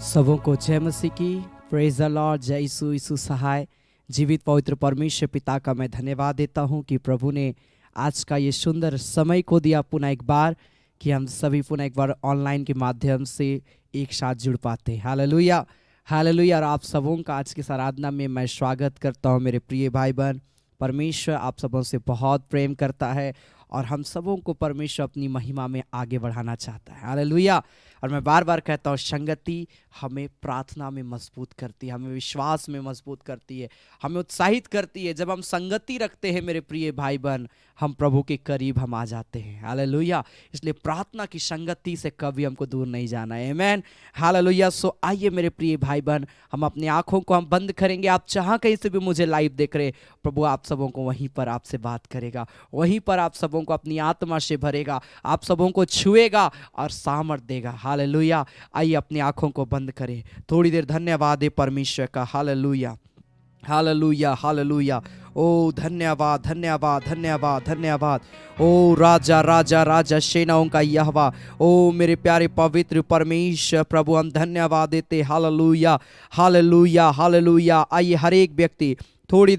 सबों को जय मसीह की। Praise the Lord. जय यीशु। यीशु सहाय। जीवित पवित्र परमेश्वर पिता का मैं धन्यवाद देता हूं कि प्रभु ने आज का ये सुंदर समय को दिया पुनः एक बार, कि हम सभी पुनः एक बार ऑनलाइन के माध्यम से एक साथ जुड़ पाते हैं। Hallelujah, hallelujah. और आप सबों का आज की इस आराधना में मैं स्वागत करता हूं। मेरे प्रिय भाई बहन, परमेश्वर आप सबों से बहुत प्रेम करता है और हम सबों को परमेश्वर अपनी महिमा में आगे बढ़ाना चाहता है। हालेलुया। और मैं बार बार कहता हूँ, संगति हमें प्रार्थना में मजबूत करती है, हमें विश्वास में मजबूत करती है, हमें उत्साहित करती है। जब हम संगति रखते हैं मेरे प्रिय भाई बहन, हम प्रभु के करीब हम आ जाते हैं। हालेलुया। इसलिए प्रार्थना की संगति से कभी हमको दूर नहीं जाना है। आमीन। हालेलुया। सो आइए मेरे प्रिय भाई बहन, हम अपनी आंखों को हम बंद करेंगे। आप जहाँ कहीं से भी मुझे लाइव देख रहे, प्रभु आप सबों को वहीं पर आपसे बात करेगा, वहीं पर आप सबों को अपनी आत्मा से भरेगा, आप सबों को छुएगा और सामर्थ देगा। हालेलुया। आइए अपनी आंखों को बंद करें, थोड़ी देर धन्यवाद है परमेश्वर का। Hallelujah, hallelujah, hallelujah. ओ धन्यवाद, धन्यवाद, धन्यवाद, धन्यवाद। ओ राजा राजा राजा सेनाओं का यहोवा, ओ मेरे प्यारे पवित्र परमेश्वर प्रभु, हम धन्यवाद देते। Hallelujah, hallelujah, hallelujah. आइए हर एक व्यक्ति थोड़ी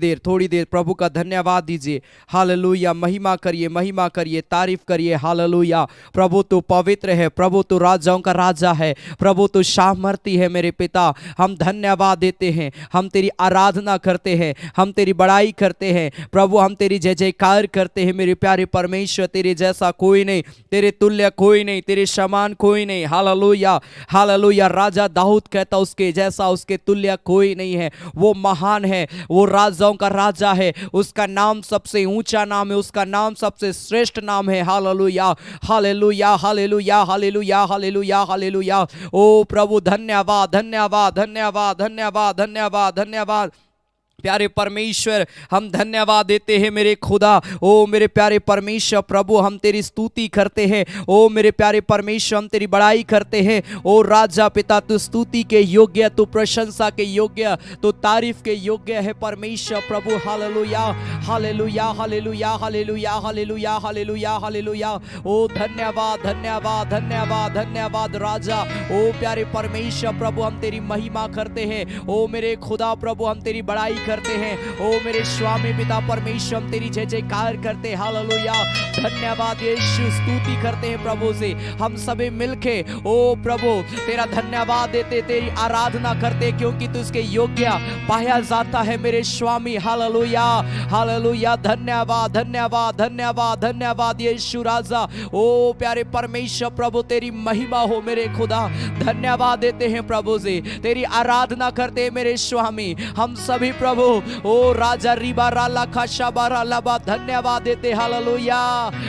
देर प्रभु का धन्यवाद दीजिए। हालेलुया। महिमा करिए, महिमा करिए, तारीफ करिए। हालेलुया। प्रभु तो पवित्र है, प्रभु तो राजाओं का राजा है, प्रभु तो सामर्थी है। मेरे पिता, हम धन्यवाद देते हैं, हम तेरी आराधना करते हैं, हम तेरी बड़ाई करते हैं। प्रभु हम तेरी जय जयकार करते हैं। मेरे प्यारे परमेश्वर, तेरे जैसा कोई नहीं, तेरे तुल्य कोई नहीं, तेरे समान कोई नहीं। Hallelujah, hallelujah. राजा दाऊद कहता उसके जैसा, उसके तुल्य कोई नहीं है। वो महान है, वो राजाओं का राजा है, उसका नाम सबसे ऊंचा नाम है, उसका नाम सबसे श्रेष्ठ नाम है। Hallelujah, hallelujah, hallelujah, hallelujah, hallelujah, hallelujah. ओ प्रभु धन्यवाद, धन्यवाद, धन्यवाद, धन्यवाद, धन्यवाद, धन्यवाद। प्यारे परमेश्वर, हम धन्यवाद देते हैं मेरे खुदा। ओ मेरे प्यारे परमेश्वर प्रभु, हम तेरी स्तुति करते हैं। ओ मेरे प्यारे परमेश्वर, हम तेरी बड़ाई करते हैं। ओ राजा पिता, तू स्तुति के योग्य, तू प्रशंसा के योग्य, तू तारीफ के योग्य है परमेश्वर प्रभु। Hallelujah, hallelujah, hallelujah, hallelujah, hallelujah, hallelujah, hallelujah. ओ धन्यवाद, धन्यवाद, धन्यवाद, धन्यवाद राजा। ओ प्यारे परमेश्वर प्रभु, हम तेरी महिमा करते हैं। ओ मेरे खुदा प्रभु, हम तेरी बड़ाई करते हैं। ओ मेरे स्वामी पिता परमेश्वर, हम तेरी जय जयकार करते हैं। हालेलुया, धन्यवाद यीशु। स्तुति करते हैं प्रभु से हम सभी मिलके। ओ प्रभु तेरा धन्यवाद देते, तेरी आराधना करते, क्योंकि तू इसके योग्य पाया जाता है मेरे स्वामी। Hallelujah, hallelujah. धन्यवाद, धन्यवाद, धन्यवाद, धन्यवाद यीशु राजा। ओ प्यारे परमेश्वर प्रभु, तेरी महिमा हो मेरे खुदा। धन्यवाद देते हैं प्रभु से, तेरी आराधना करते हैं मेरे स्वामी हम सभी प्रभु। ओ राजा रिबा राला खाशाबारा लबा, धन्यवाद देते। Hallelujah,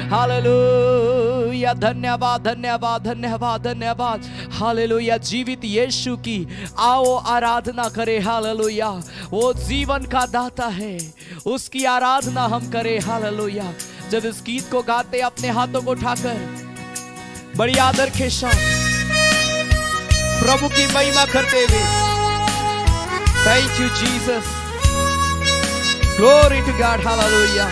hallelujah. धन्यवाद, धन्यवाद, धन्यवाद, धन्यवाद। हालेलुया। जीवित यीशु की आओ आराधना करें। हालेलुया। वो जीवन का दाता है, उसकी आराधना हम करें। हालेलुया। जब इस गीत को गाते, अपने हाथों को उठाकर बड़ी आदर के साथ प्रभु की महिमा करते हुए, thank you Jesus, glory to God. Hallelujah.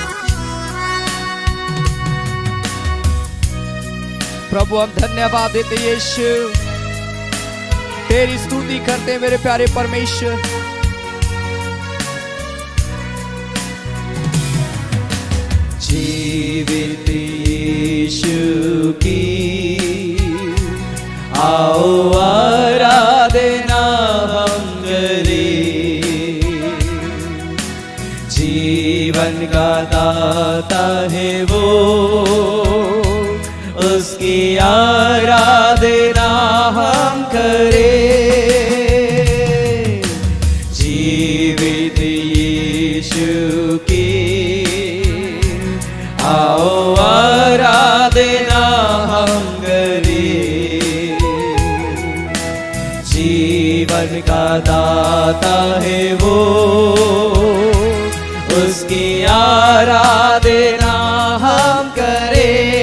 प्रभु हम धन्यवाद देते यीशु, तेरी स्तुति करते मेरे प्यारे परमेश्वर। जीवित यीशु की आओ आराधना हम करें। जीवन का दाता है वो, उसकी आराधना हम करें। जीवित यीशु की आओ आराधना हम करें। जीवन का दाता है वो, उसकी आराधना हम करें।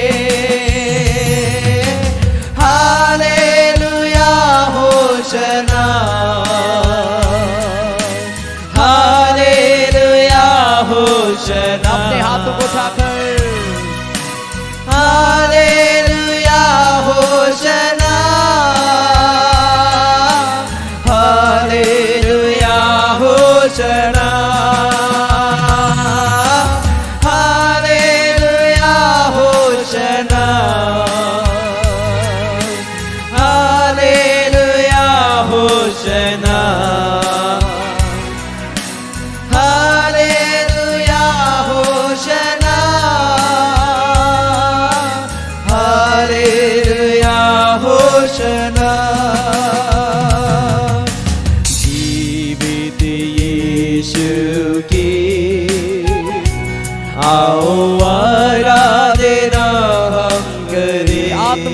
Hallelujah, hosanna, hallelujah, hosanna. अपने हाथों को उठाकर हालेलुया, होशना,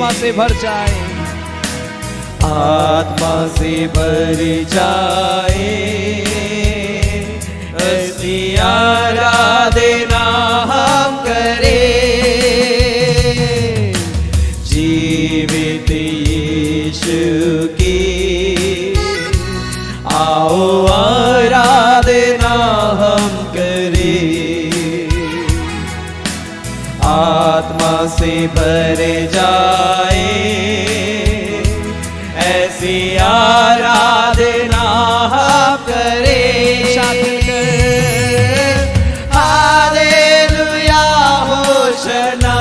आत्मा से भर जाए, आत्मा से भर जाए, ऐसी आराधना हम करें। जीवित यीशु की आओ आराधना हम करें। आत्मा से भर जाए, ऐसी आराधना हम करें। Hallelujah hosanna,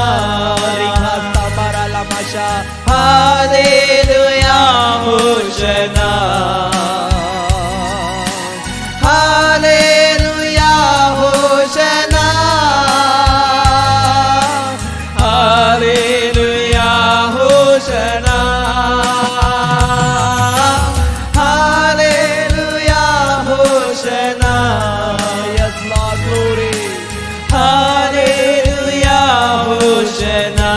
hallelujah hosanna, hallelujah hosanna, hallelujah hosanna, hallelujah hosanna. Yes Lord, glory. Hallelujah hosanna,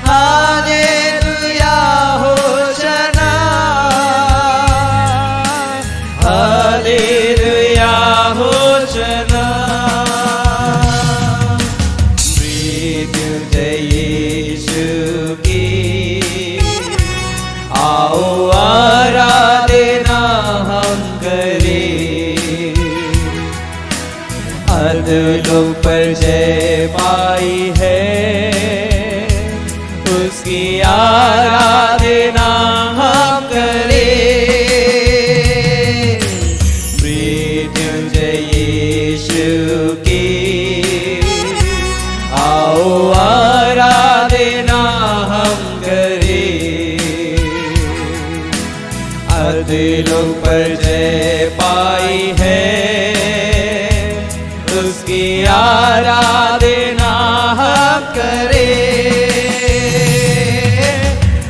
hallelujah hosanna, hallelujah hosanna. मृत्युंजय यीशु की आओ आराधना हम करें। अधलोक पर जय पाई है, उसकी आराधना हम करें। मृत्युंजय यीशु की आओ आराधना हम करें। अधलोक पर जय पाई है, उसकी आराधना हम करें।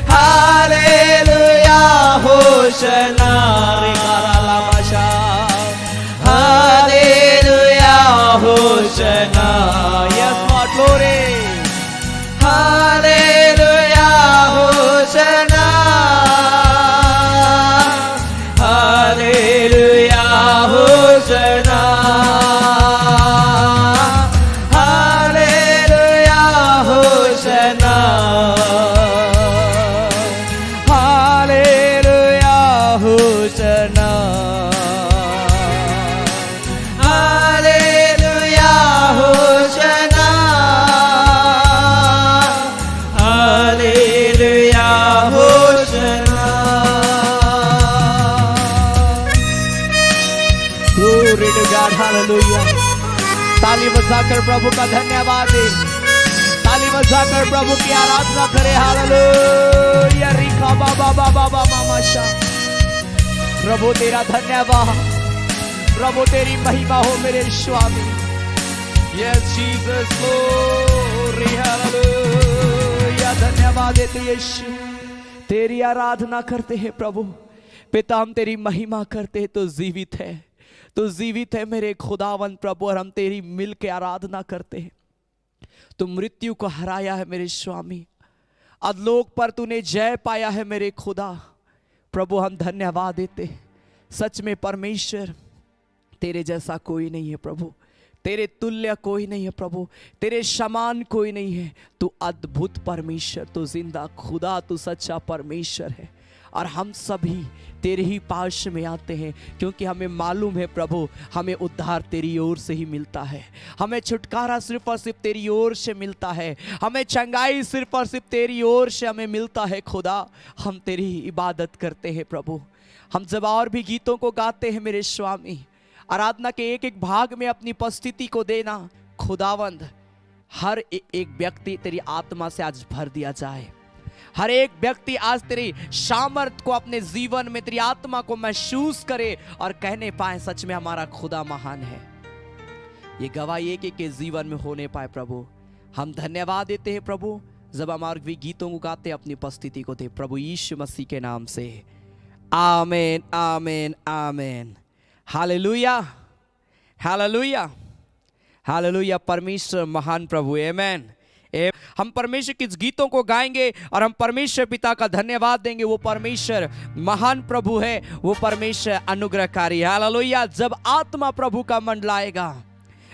Hallelujah hosanna, hallelujah hosanna. Yes Lord, glory. Hallelujah hosanna, hallelujah hosanna, hallelujah hosanna, hallelujah hosanna, hallelujah hosanna, hallelujah hosanna. Glory to God, hallelujah. ताली बजाकर प्रभु का धन्यवाद दे, ताली बजाकर प्रभु की आराधना करे। हालेलुया, रिखा बाबा बाबा बाबा माशा। प्रभु तेरा धन्यवाद, प्रभु तेरी महिमा हो मेरे स्वामी। Yes Jesus, glory, hallelujah. धन्यवाद देते यीशु, तेरी आराधना करते हैं प्रभु। पिता हम तेरी महिमा करते हैं, तो जीवित है, तो जीवित है मेरे खुदावन प्रभु, और हम तेरी मिल के आराधना करते हैं। तू मृत्यु को हराया है मेरे स्वामी, अधलोक पर तूने जय पाया है मेरे खुदा। प्रभु हम धन्यवाद देते हैं, सच में परमेश्वर तेरे जैसा कोई नहीं है प्रभु, तेरे तुल्य कोई नहीं है प्रभु, तेरे समान कोई नहीं है। तू अद्भुत परमेश्वर, तू जिंदा खुदा, तू सच्चा परमेश्वर है। और हम सभी तेरे ही पास में आते हैं, क्योंकि हमें मालूम है प्रभु, हमें उद्धार तेरी ओर से ही मिलता है, हमें छुटकारा सिर्फ और सिर्फ तेरी ओर से मिलता है, हमें चंगाई सिर्फ और सिर्फ तेरी ओर से हमें मिलता है। खुदा हम तेरी इबादत करते हैं प्रभु। हम जब और भी गीतों को गाते हैं मेरे स्वामी, आराधना के एक एक भाग में अपनी उपस्थिति को देना खुदावंद। हर एक व्यक्ति तेरी आत्मा से आज भर दिया जाए, हर एक व्यक्ति आज तेरी सामर्थ को अपने जीवन में, तेरी आत्मा को महसूस करे और कहने पाए सच में हमारा खुदा महान है। ये गवाही एक एक के जीवन में होने पाए प्रभु। हम धन्यवाद देते हैं प्रभु, जब हमारे गीतों को गाते अपनी उपस्थिति को दे प्रभु यीशु मसीह के नाम से। Amen amen amen. Hallelujah hallelujah hallelujah. परमेश्वर महान प्रभु। आमेन हम परमेश्वर के गीतों को गाएंगे और हम परमेश्वर पिता का धन्यवाद देंगे। वो परमेश्वर महान प्रभु है, वो परमेश्वर अनुग्रहकारी है। हालेलुया। जब आत्मा प्रभु का मंडलाएगा,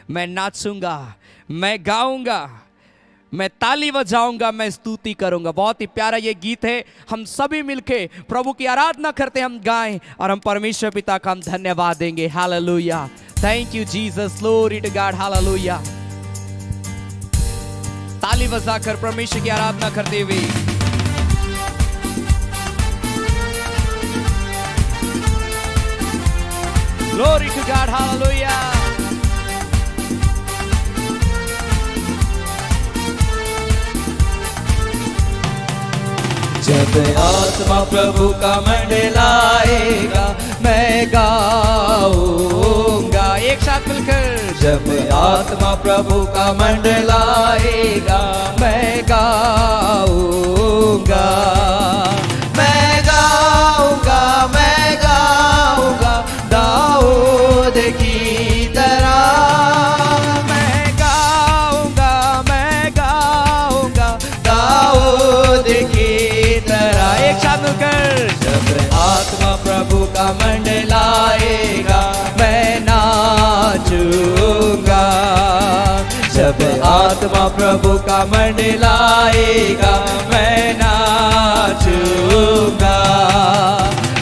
मैं नाचूंगा, मैं गाऊंगा, मैं ताली बजाऊंगा, मैं स्तुति करूंगा। बहुत ही प्यारा ये गीत है। हम सभी मिलके प्रभु की आराधना करते, हम गाएं और हम परमेश्वर पिता का हम धन्यवाद देंगे। Hallelujah. Thank you Jesus, glory to God. Hallelujah. ताली बजाकर परमेश्वर की आराधना करते हुए ग्लोरी टू गॉड। हालेलुया। जब आत्मा प्रभु का मंडलाएगा, मैं गाऊंगा। एक साथ मिलकर। जब आत्मा प्रभु का मंडलाएगा, मैं गाऊंगा, मैं गाऊंगा, मैं गाऊंगा दाऊद की तरह। मैं गाऊंगा, मैं गाऊंगा दाऊद की तरह। एक साथ मिलकर। जब आत्मा प्रभु का मंडलाएगा, मैं नाचूंगा। जब आत्मा प्रभु का मंडलाएगा, मैं नाचूंगा,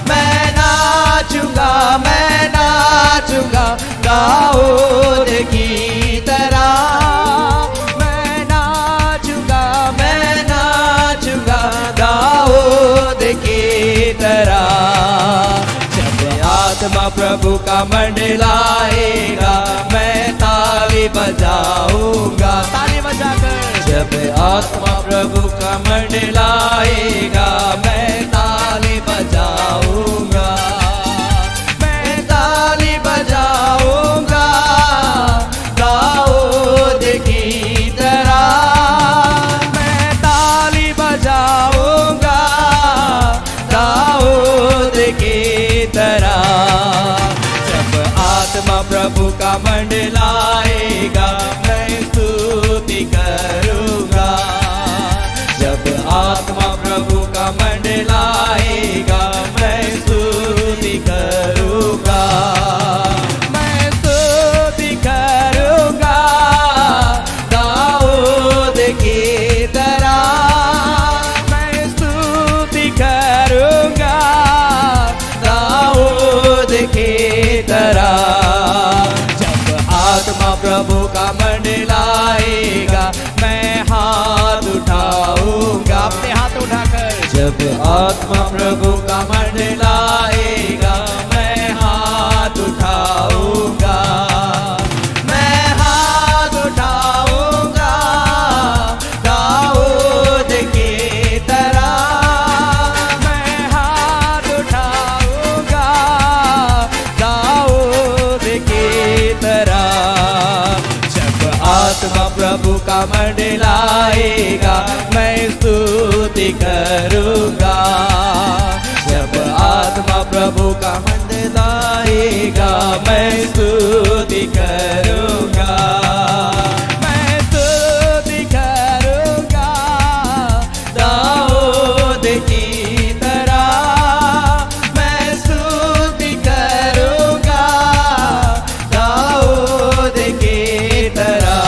मैं नाचूंगा, मैं नाचूंगा दाऊद की तरह। मैं नाचूंगा, मैं नाचूंगा दाऊद की तरह। जब आत्मा प्रभु का मंडलाएगा, मैं ताली बजाऊंगा। ताली बजाकर। जब आत्मा प्रभु का मंडलाएगा, मैं ताली बजाऊंगा, मैं ताली बजाऊंगा दाऊद की तरह। मैं ताली बजाऊंगा दाऊद की तरह। जब आत्मा प्रभु का मंडलाएगा, मैं स्तुति करूंगा। जब आत्मा प्रभु का मंडलाएगा, मैं स्तुति करूंगा, मैं स्तुति करूंगा दाऊद की तरह। मैं स्तुति करूंगा दाऊद की तरह। जब आत्मा प्रभु का मंडलाएगा, मैं हाथ उठाऊंगा। अपने हाथ उठाकर। जब आत्मा प्रभु का मंडलाएगा, मैं हाथ उठाऊंगा, मैं हाथ उठाऊंगा दाऊद की तरह। मैं हाथ उठाऊंगा दाऊद की तरह। जब आत्मा प्रभु का मंडलाएगा, मैं स्तुति करूंगा। जब आत्मा प्रभु का मंडलाएगा, मैं स्तुति करूंगा, मैं स्तुति करूंगा दाऊद की तरह। मैं स्तुति करूंगा दाऊद की तरह।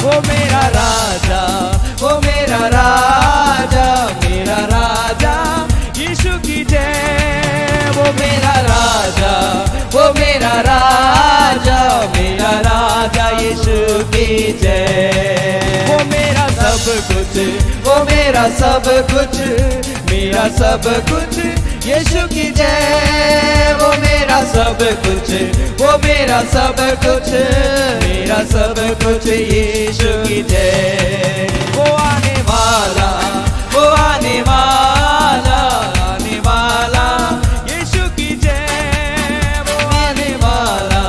वो मेरा राजा, वो मेरा राजा, मेरा राजा यीशु की जय। वो मेरा राजा, वो मेरा राजा, मेरा राजा यीशु की जय। वो मेरा सब कुछ, वो मेरा सब कुछ, मेरा सब कुछ यीशु की जय। वो मेरा सब कुछ, वो मेरा सब कुछ, मेरा सब कुछ यीशु की जय। वो आने वाला, वो आने वाला, आने वाला यीशु की जय। वो आने वाला,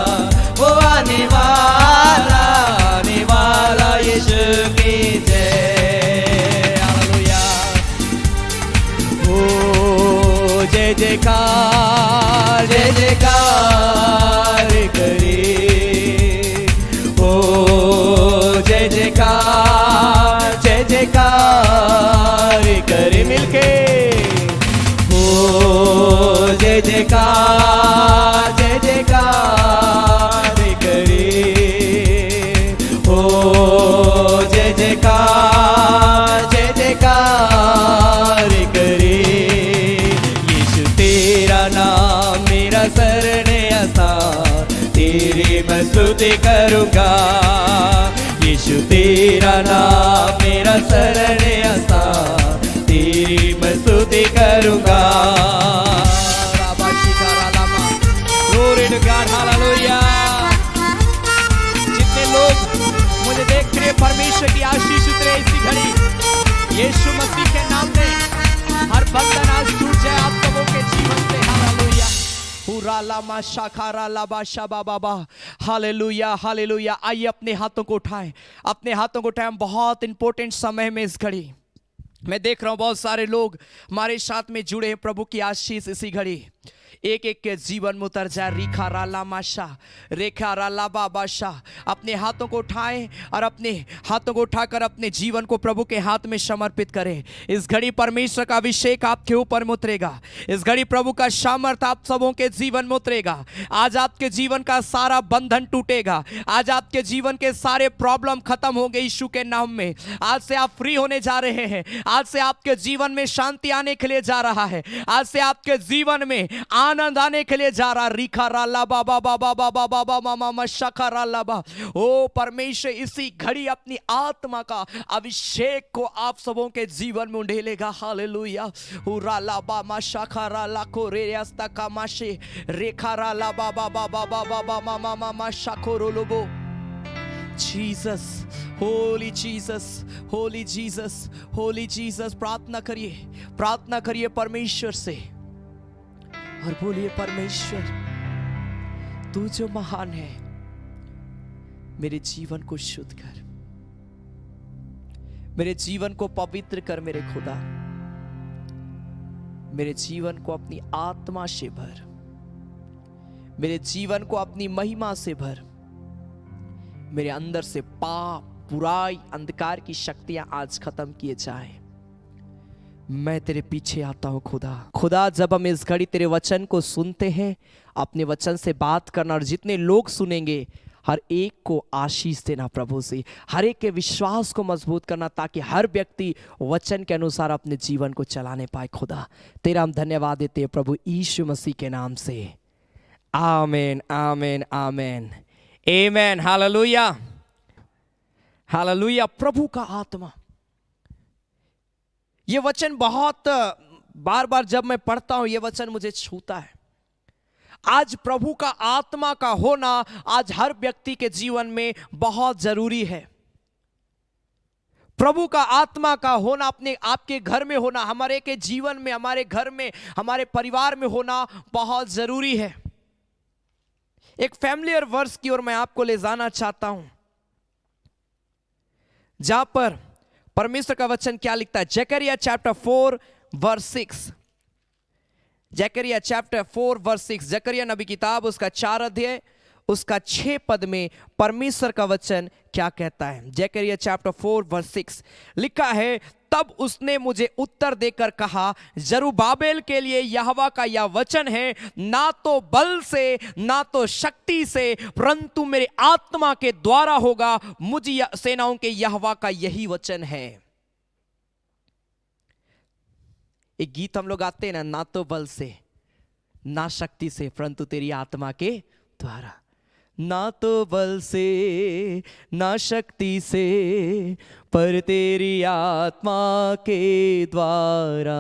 वो आने वाला, आने वाला यीशु की जय। हालेलुया। ओ जय जयकार, जय जयकार करे। ओ जय जयकार, मिलके हो जय जयकार करे, हो जय जयकार करे। यीशु तेरा नाम मेरा शरण आसान, तेरी मैं स्तुति करूँगा। यीशु तेरा नाम मेरा शरण आसान, तेरी मैं स्तुति करूँगा। Glory to God, hallelujah। जितने लोग मुझे देख रहे परमेश्वर की आशीष उतरे इसी घड़ी, यीशु मसीह के नाम में हर बंधन आज टूट जाए आप सबों के जीवन से। हालेलुया। हुरा लामा शाखारा लाबा शाबा बाबा। Hallelujah hallelujah. आइए अपने हाथों को उठाएं, अपने हाथों को उठाएं। बहुत इंपॉर्टेंट समय में इस घड़ी मैं देख रहा हूं बहुत सारे लोग हमारे साथ में जुड़े हैं। प्रभु की आशीष इसी घड़ी एक एक के जीवन में उतर जाए। रिखा राला माशा, रेखा राला बाबाशा। अपने हाथों को उठाएं और अपने हाथों को उठाकर अपने जीवन को प्रभु के हाथ में समर्पित करें। इस घड़ी परमेश्वर का अभिषेक आपके ऊपर में उतरेगा। इस घड़ी प्रभु का सामर्थ्य आप सबों के जीवन में उतरेगा। आज आपके जीवन का सारा बंधन टूटेगा। आज आपके जीवन के सारे प्रॉब्लम खत्म होंगे यीशु के नाम में। आज से आप फ्री होने जा रहे हैं। आज से आपके जीवन में शांति आने के लिए जा रहा है। आज से आपके जीवन में आनंद आने के लिए जा रहा। रिखा राला बाबा बाबा बाबा बाबा मामा मशखा राला बा। ओ परमेश्वर इसी घड़ी अपनी आत्मा का अभिषेक को आप सबों के जीवन में उंडेलेगा। हालेलुया। राला बामा शाखा राला को रेस्ता का माशे रेखा राला बाबा बाबा बाबा मामा मामा शाखो रोलोबो। Jesus, holy Jesus, holy Jesus, holy Jesus. प्रार्थना करिए परमेश्वर से और बोलिए, परमेश्वर तू जो महान है, मेरे जीवन को शुद्ध कर, मेरे जीवन को पवित्र कर। मेरे खुदा, मेरे जीवन को अपनी आत्मा से भर, मेरे जीवन को अपनी महिमा से भर। मेरे अंदर से पाप, बुराई, अंधकार की शक्तियां आज खत्म किए जाए। मैं तेरे पीछे आता हूं खुदा। जब हम इस घड़ी तेरे वचन को सुनते हैं, अपने वचन से बात करना, और जितने लोग सुनेंगे हर एक को आशीष देना प्रभु से, हर एक के विश्वास को मजबूत करना, ताकि हर व्यक्ति वचन के अनुसार अपने जीवन को चलाने पाए। खुदा तेरा हम धन्यवाद देते हैं प्रभु यीशु मसीह के नाम से। आमीन आमीन आमीन आमीन। Hallelujah hallelujah. प्रभु का आत्मा, ये वचन बहुत बार बार जब मैं पढ़ता हूं ये वचन मुझे छूता है। आज प्रभु का आत्मा का होना आज हर व्यक्ति के जीवन में बहुत जरूरी है। प्रभु का आत्मा का होना अपने आपके घर में होना, हमारे के जीवन में, हमारे घर में, हमारे परिवार में होना बहुत जरूरी है। एक फैमिलियर वर्स की ओर मैं आपको ले जाना चाहता हूं, जहां पर परमेश्वर का वचन क्या लिखता है। जकरिया चैप्टर 4 वर्स 6। जकरिया चैप्टर 4 वर्स 6। जकरिया नबी किताब उसका 4 अध्याय उसका 6 पद में परमेश्वर का वचन क्या कहता है। जकरिया चैप्टर 4 वर्स 6 लिखा है, तब उसने मुझे उत्तर देकर कहा, जरुब्बाबेल के लिए यहोवा का यह वचन है, ना तो बल से ना तो शक्ति से, परंतु मेरे आत्मा के द्वारा होगा। मुझे सेनाओं के यहोवा का यही वचन है। एक गीत हम लोग गाते हैं ना तो बल से ना शक्ति से, परंतु तेरी आत्मा के द्वारा। ना तो बल से ना शक्ति से, पर तेरी आत्मा के द्वारा।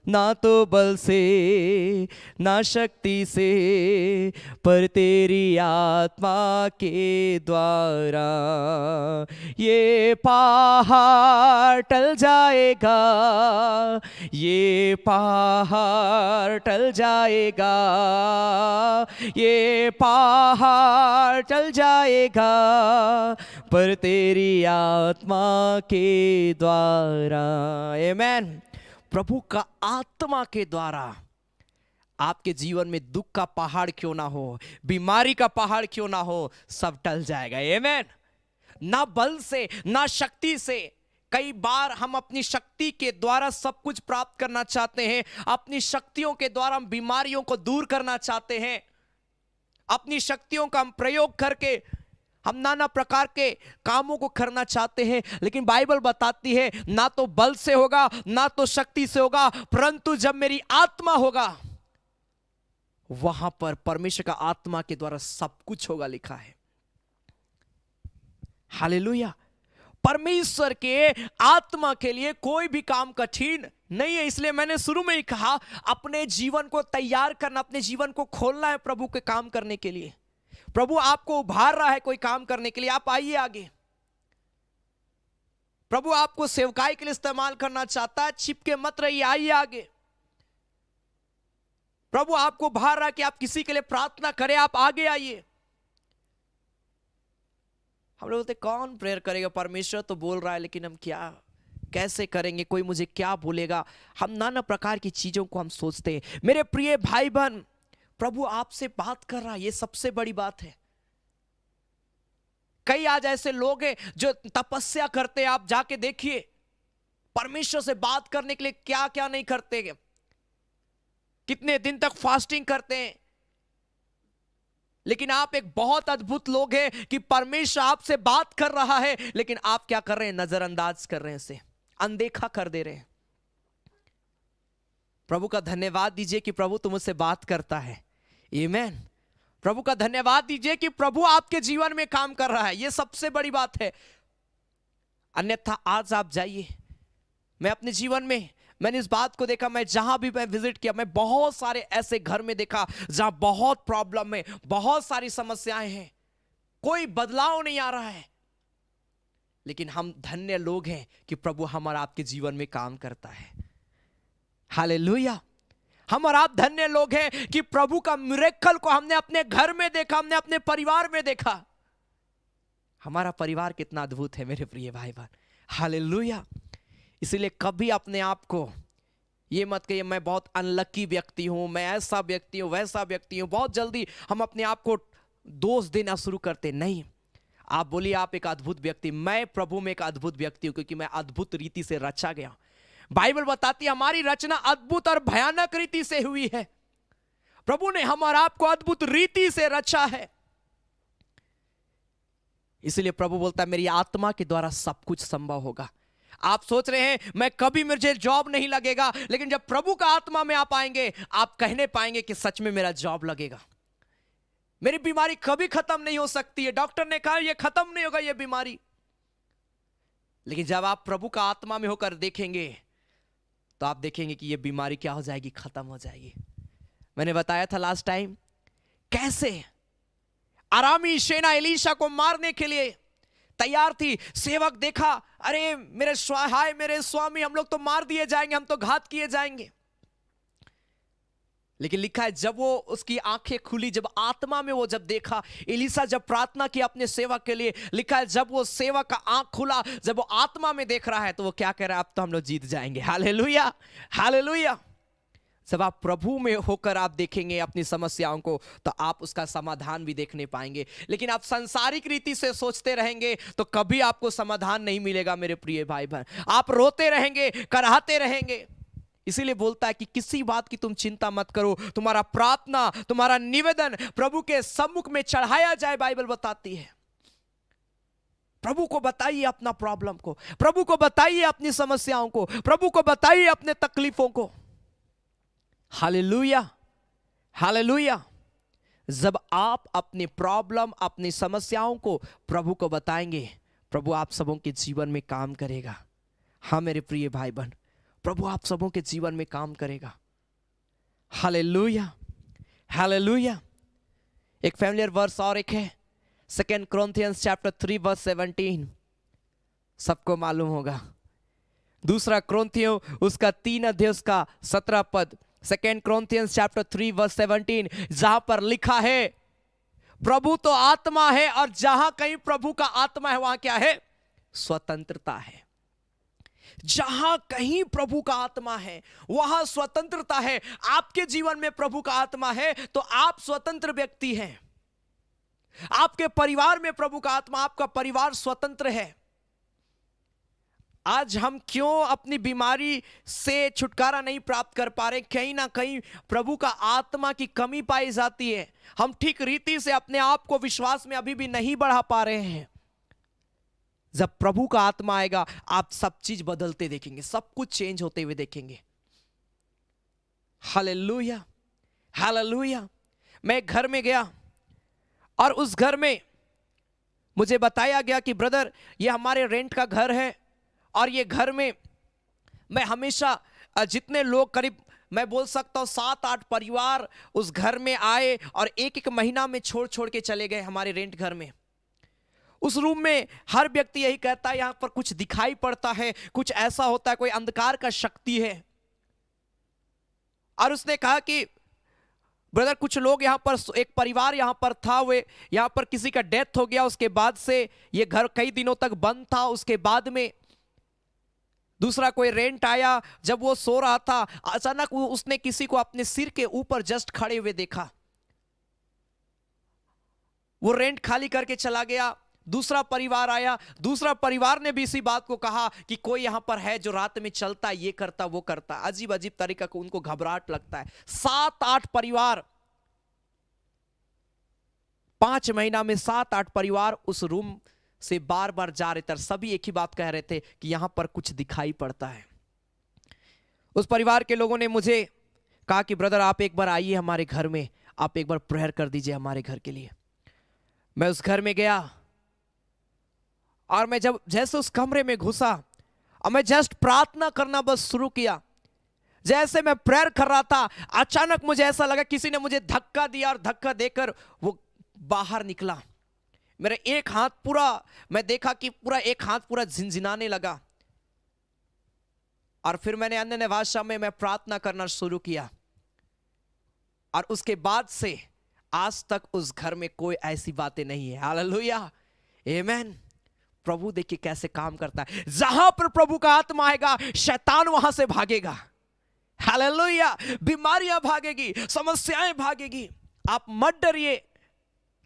ना तो बल से ना शक्ति से, पर तेरी आत्मा के द्वारा। ये पहाड़ टल जाएगा, ये पहाड़ टल जाएगा, ये पहाड़ टल जाएगा, पर तेरी आत्मा के द्वारा। आमेन। प्रभु का आत्मा के द्वारा आपके जीवन में दुख का पहाड़ क्यों ना हो, बीमारी का पहाड़ क्यों ना हो, सब टल जाएगा। आमेन। ना बल से ना शक्ति से, कई बार हम अपनी शक्ति के द्वारा सब कुछ प्राप्त करना चाहते हैं, अपनी शक्तियों के द्वारा हम बीमारियों को दूर करना चाहते हैं, अपनी शक्तियों का हम प्रयोग करके हम नाना प्रकार के कामों को करना चाहते हैं। लेकिन बाइबल बताती है ना तो बल से होगा ना तो शक्ति से होगा, परंतु जब मेरी आत्मा होगा वहां पर परमेश्वर का आत्मा के द्वारा सब कुछ होगा, लिखा है। हालेलुया। परमेश्वर के आत्मा के लिए कोई भी काम कठिन नहीं है। इसलिए मैंने शुरू में ही कहा, अपने जीवन को तैयार करना, अपने जीवन को खोलना है प्रभु के काम करने के लिए। प्रभु आपको उभार रहा है कोई काम करने के लिए, आप आइए आगे। प्रभु आपको सेवकाई के लिए इस्तेमाल करना चाहता है, छिपके मत रहिए, आइए आगे। प्रभु आपको उभार रहा है कि आप किसी के लिए प्रार्थना करें, आप आगे आइए। हम लोग बोलते कौन प्रेयर करेगा, परमेश्वर तो बोल रहा है, लेकिन हम क्या कैसे करेंगे, कोई मुझे क्या बोलेगा, हम नाना प्रकार की चीजों को हम सोचते हैं। मेरे प्रिय भाई बहन, प्रभु आपसे बात कर रहा है, ये सबसे बड़ी बात है। कई आज ऐसे लोग हैं जो तपस्या करते हैं, आप जाके देखिए परमेश्वर से बात करने के लिए क्या क्या नहीं करते, कितने दिन तक फास्टिंग करते हैं। लेकिन आप एक बहुत अद्भुत लोग हैं कि परमेश्वर आपसे बात कर रहा है, लेकिन आप क्या कर रहे हैं, नजरअंदाज कर रहे हैं, इसे अनदेखा कर दे रहे हैं। प्रभु का धन्यवाद दीजिए कि प्रभु तुमसे बात करता है। आमीन। प्रभु का धन्यवाद दीजिए कि प्रभु आपके जीवन में काम कर रहा है, यह सबसे बड़ी बात है। अन्यथा आज आप जाइए, मैं अपने जीवन में मैंने इस बात को देखा, मैं जहां भी मैं विजिट किया, मैं बहुत सारे ऐसे घर में देखा जहां बहुत प्रॉब्लम है, बहुत सारी समस्याएं हैं, कोई बदलाव नहीं आ रहा है। लेकिन हम धन्य लोग हैं कि प्रभु हमारा आपके जीवन में काम करता है। हालेलुया। हम और आप धन्य लोग हैं कि प्रभु का मिरेकल को हमने अपने घर में देखा, हमने अपने परिवार में देखा। हमारा परिवार कितना अद्भुत है मेरे प्रिय भाई बहन। हालेलुया। इसलिए कभी अपने आप को ये मत कहिए मैं बहुत अनलकी व्यक्ति हूं, मैं ऐसा व्यक्ति हूं, वैसा व्यक्ति हूं। बहुत जल्दी हम अपने आप को दोष देना शुरू करते। नहीं, आप बोलिए आप एक अद्भुत व्यक्ति, मैं प्रभु में एक अद्भुत व्यक्ति हूं, क्योंकि मैं अद्भुत रीति से रचा गया। बाइबल बताती है हमारी रचना अद्भुत और भयानक रीति से हुई है। प्रभु ने हम और आपको अद्भुत रीति से रचा है। इसलिए प्रभु बोलता है मेरी आत्मा के द्वारा सब कुछ संभव होगा। आप सोच रहे हैं मैं कभी मुझे जॉब नहीं लगेगा, लेकिन जब प्रभु का आत्मा में आप आएंगे, आप कहने पाएंगे कि सच में मेरा जॉब लगेगा। मेरी बीमारी कभी खत्म नहीं हो सकती है, डॉक्टर ने कहा यह खत्म नहीं होगा यह बीमारी। लेकिन जब आप प्रभु का आत्मा में होकर देखेंगे तो आप देखेंगे कि यह बीमारी क्या हो जाएगी, खत्म हो जाएगी। मैंने बताया था लास्ट टाइम कैसे आरामी सेना एलीशा को मारने के लिए तैयार थी। सेवक देखा, अरे मेरे स्वामी, हम लोग तो मार दिए जाएंगे, हम तो घात किए जाएंगे। लेकिन लिखा है जब वो उसकी आंखें खुली, जब आत्मा में वो जब देखा, एलीशा जब प्रार्थना की अपने सेवक के लिए, लिखा है जब वो सेवक का आंख खुला, जब वो आत्मा में देख रहा है तो वो क्या कह रहा है, अब तो हम लोग जीत जाएंगे। Hallelujah, hallelujah. जब आप प्रभु में होकर आप देखेंगे अपनी समस्याओं को, तो आप उसका समाधान भी देखने पाएंगे। लेकिन आप सांसारिक रीति से सोचते रहेंगे तो कभी आपको समाधान नहीं मिलेगा मेरे प्रिय भाई बहन। आप रोते रहेंगे, कराहते रहेंगे। इसीलिए बोलता है कि किसी बात की तुम चिंता मत करो, तुम्हारा प्रार्थना, तुम्हारा निवेदन प्रभु के सम्मुख में चढ़ाया जाए। बाइबल बताती है प्रभु को बताइए अपना प्रॉब्लम को, प्रभु को बताइए अपनी समस्याओं को, प्रभु को बताइए अपने तकलीफों को। Hallelujah, hallelujah. जब आप अपनी प्रॉब्लम, अपनी समस्याओं को प्रभु को बताएंगे, प्रभु आप सबों के जीवन में काम करेगा। हाँ मेरे प्रिय भाई बहन, प्रभु आप सबों के जीवन में काम करेगा। Hallelujah, hallelujah. एक फैमिलियर वर्स और एक है 2 Corinthians chapter 3 verse 17, सबको मालूम होगा। 2 Corinthians उसका 3 अध्याय उसका 17 पद, 2 Corinthians chapter 3 verse 17, जहां पर लिखा है प्रभु तो आत्मा है और जहां कहीं प्रभु का आत्मा है वहां क्या है, स्वतंत्रता है। जहां कहीं प्रभु का आत्मा है वहां स्वतंत्रता है। आपके जीवन में प्रभु का आत्मा है तो आप स्वतंत्र व्यक्ति हैं। आपके परिवार में प्रभु का आत्मा, आपका परिवार स्वतंत्र है। आज हम क्यों अपनी बीमारी से छुटकारा नहीं प्राप्त कर पा रहे? कहीं ना कहीं प्रभु का आत्मा की कमी पाई जाती है। हम ठीक रीति से अपने आप को विश्वास में अभी भी नहीं बढ़ा पा रहे हैं। जब प्रभु का आत्मा आएगा, आप सब चीज बदलते देखेंगे, सब कुछ चेंज होते हुए देखेंगे। Hallelujah, hallelujah. मैं एक घर में गया और उस घर में मुझे बताया गया कि ब्रदर, ये हमारे रेंट का घर है और ये घर में मैं हमेशा जितने लोग, करीब मैं बोल सकता हूँ 7-8 परिवार उस घर में आए और एक एक महीना में छोड़ छोड़ के चले गए हमारे रेंट घर में। उस रूम में हर व्यक्ति यही कहता है, यहां पर कुछ दिखाई पड़ता है, कुछ ऐसा होता है, कोई अंधकार का शक्ति है। और उसने कहा कि ब्रदर, कुछ लोग यहां पर, एक परिवार यहां पर था, वे यहां पर किसी का डेथ हो गया, उसके बाद से ये घर कई दिनों तक बंद था। उसके बाद में दूसरा कोई रेंट आया, जब वो सो रहा था, अचानक उसने किसी को अपने सिर के ऊपर जस्ट खड़े हुए देखा। वो रेंट खाली करके चला गया। दूसरा परिवार आया, दूसरा परिवार ने भी इसी बात को कहा कि कोई यहां पर है जो रात में चलता, ये करता, वो करता। अजीब अजीब तरीका को उनको घबराहट लगता है। 7-8 परिवार, 5 महीना में 7-8 परिवार उस रूम से बार बार जा रहे थे। सभी एक ही बात कह रहे थे कि यहां पर कुछ दिखाई पड़ता है। उस परिवार के लोगों ने मुझे कहा कि ब्रदर, आप एक बार आइए हमारे घर में, आप एक बार प्रेयर कर दीजिए हमारे घर के लिए। मैं उस घर में गया और मैं जब जैसे उस कमरे में घुसा और मैं जस्ट प्रार्थना करना बस शुरू किया। जैसे मैं प्रेयर कर रहा था, अचानक मुझे ऐसा लगा किसी ने मुझे धक्का दिया और धक्का देकर वो बाहर निकला। मेरा एक हाथ पूरा, मैं देखा कि पूरा एक हाथ पूरा झिनझिनाने लगा। और फिर मैंने अन्य भाषा में मैं प्रार्थना करना शुरू किया। और उसके बाद से आज तक उस घर में कोई ऐसी बातें नहीं है। हालेलुया, आमीन। प्रभु देखिए कैसे काम करता है। जहां पर प्रभु का आत्मा आएगा, शैतान वहां से भागेगा। हालेलुया, बीमारियां भागेगी, समस्याएं भागेगी। आप मत डरिए